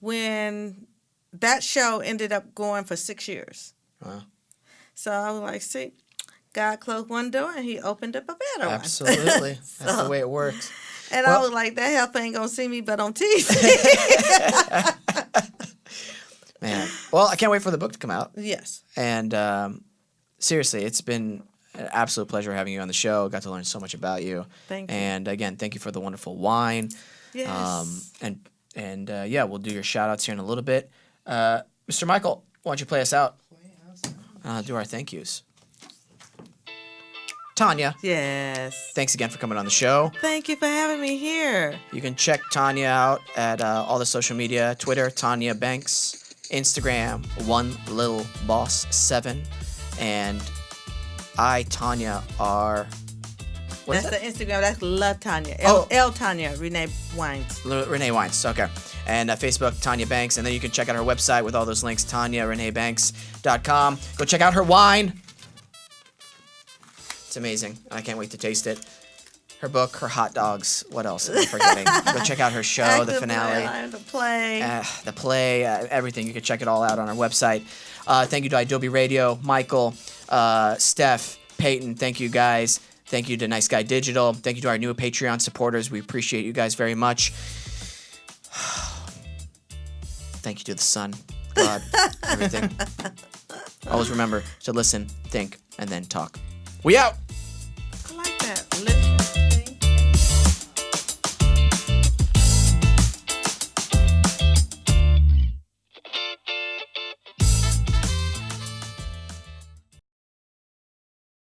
when that show ended up going for 6 years. Wow. So I was like, see, God closed one door and he opened up a better one. Absolutely. That's the way it works. And I was like, that helper ain't going to see me but on TV. Man. Well, I can't wait for the book to come out. Yes. And seriously, it's been an absolute pleasure having you on the show. Got to learn so much about you. Thank you. And again, thank you for the wonderful wine. Yes. And we'll do your shout outs here in a little bit. Mr. Michael, why don't you play us out? Do our thank yous. Tonya, Yes. thanks again for coming on the show. Thank you for having me here. You can check Tonya out at all the social media, Twitter, TONYA BANKS, Instagram, OneLittleBoss7, and I, Tonya, are... That's the Instagram. That's La Tonya. L Tonya, Renee Wines. Renee Wines, okay. And Facebook, Tonya Banks. And then you can check out her website with all those links, TonyaReneeBanks.com. Go check out her wine. It's amazing. I can't wait to taste it. Her book, her hot dogs. What else am I forgetting? Go check out her show, the finale. The play, everything. You can check it all out on our website. Thank you to Adobe Radio, Michael, Steph, Peyton. Thank you, guys. Thank you to Nice Guy Digital. Thank you to our new Patreon supporters. We appreciate you guys very much. Thank you to the sun, God, everything. Always remember to listen, think, and then talk. We out! I like that.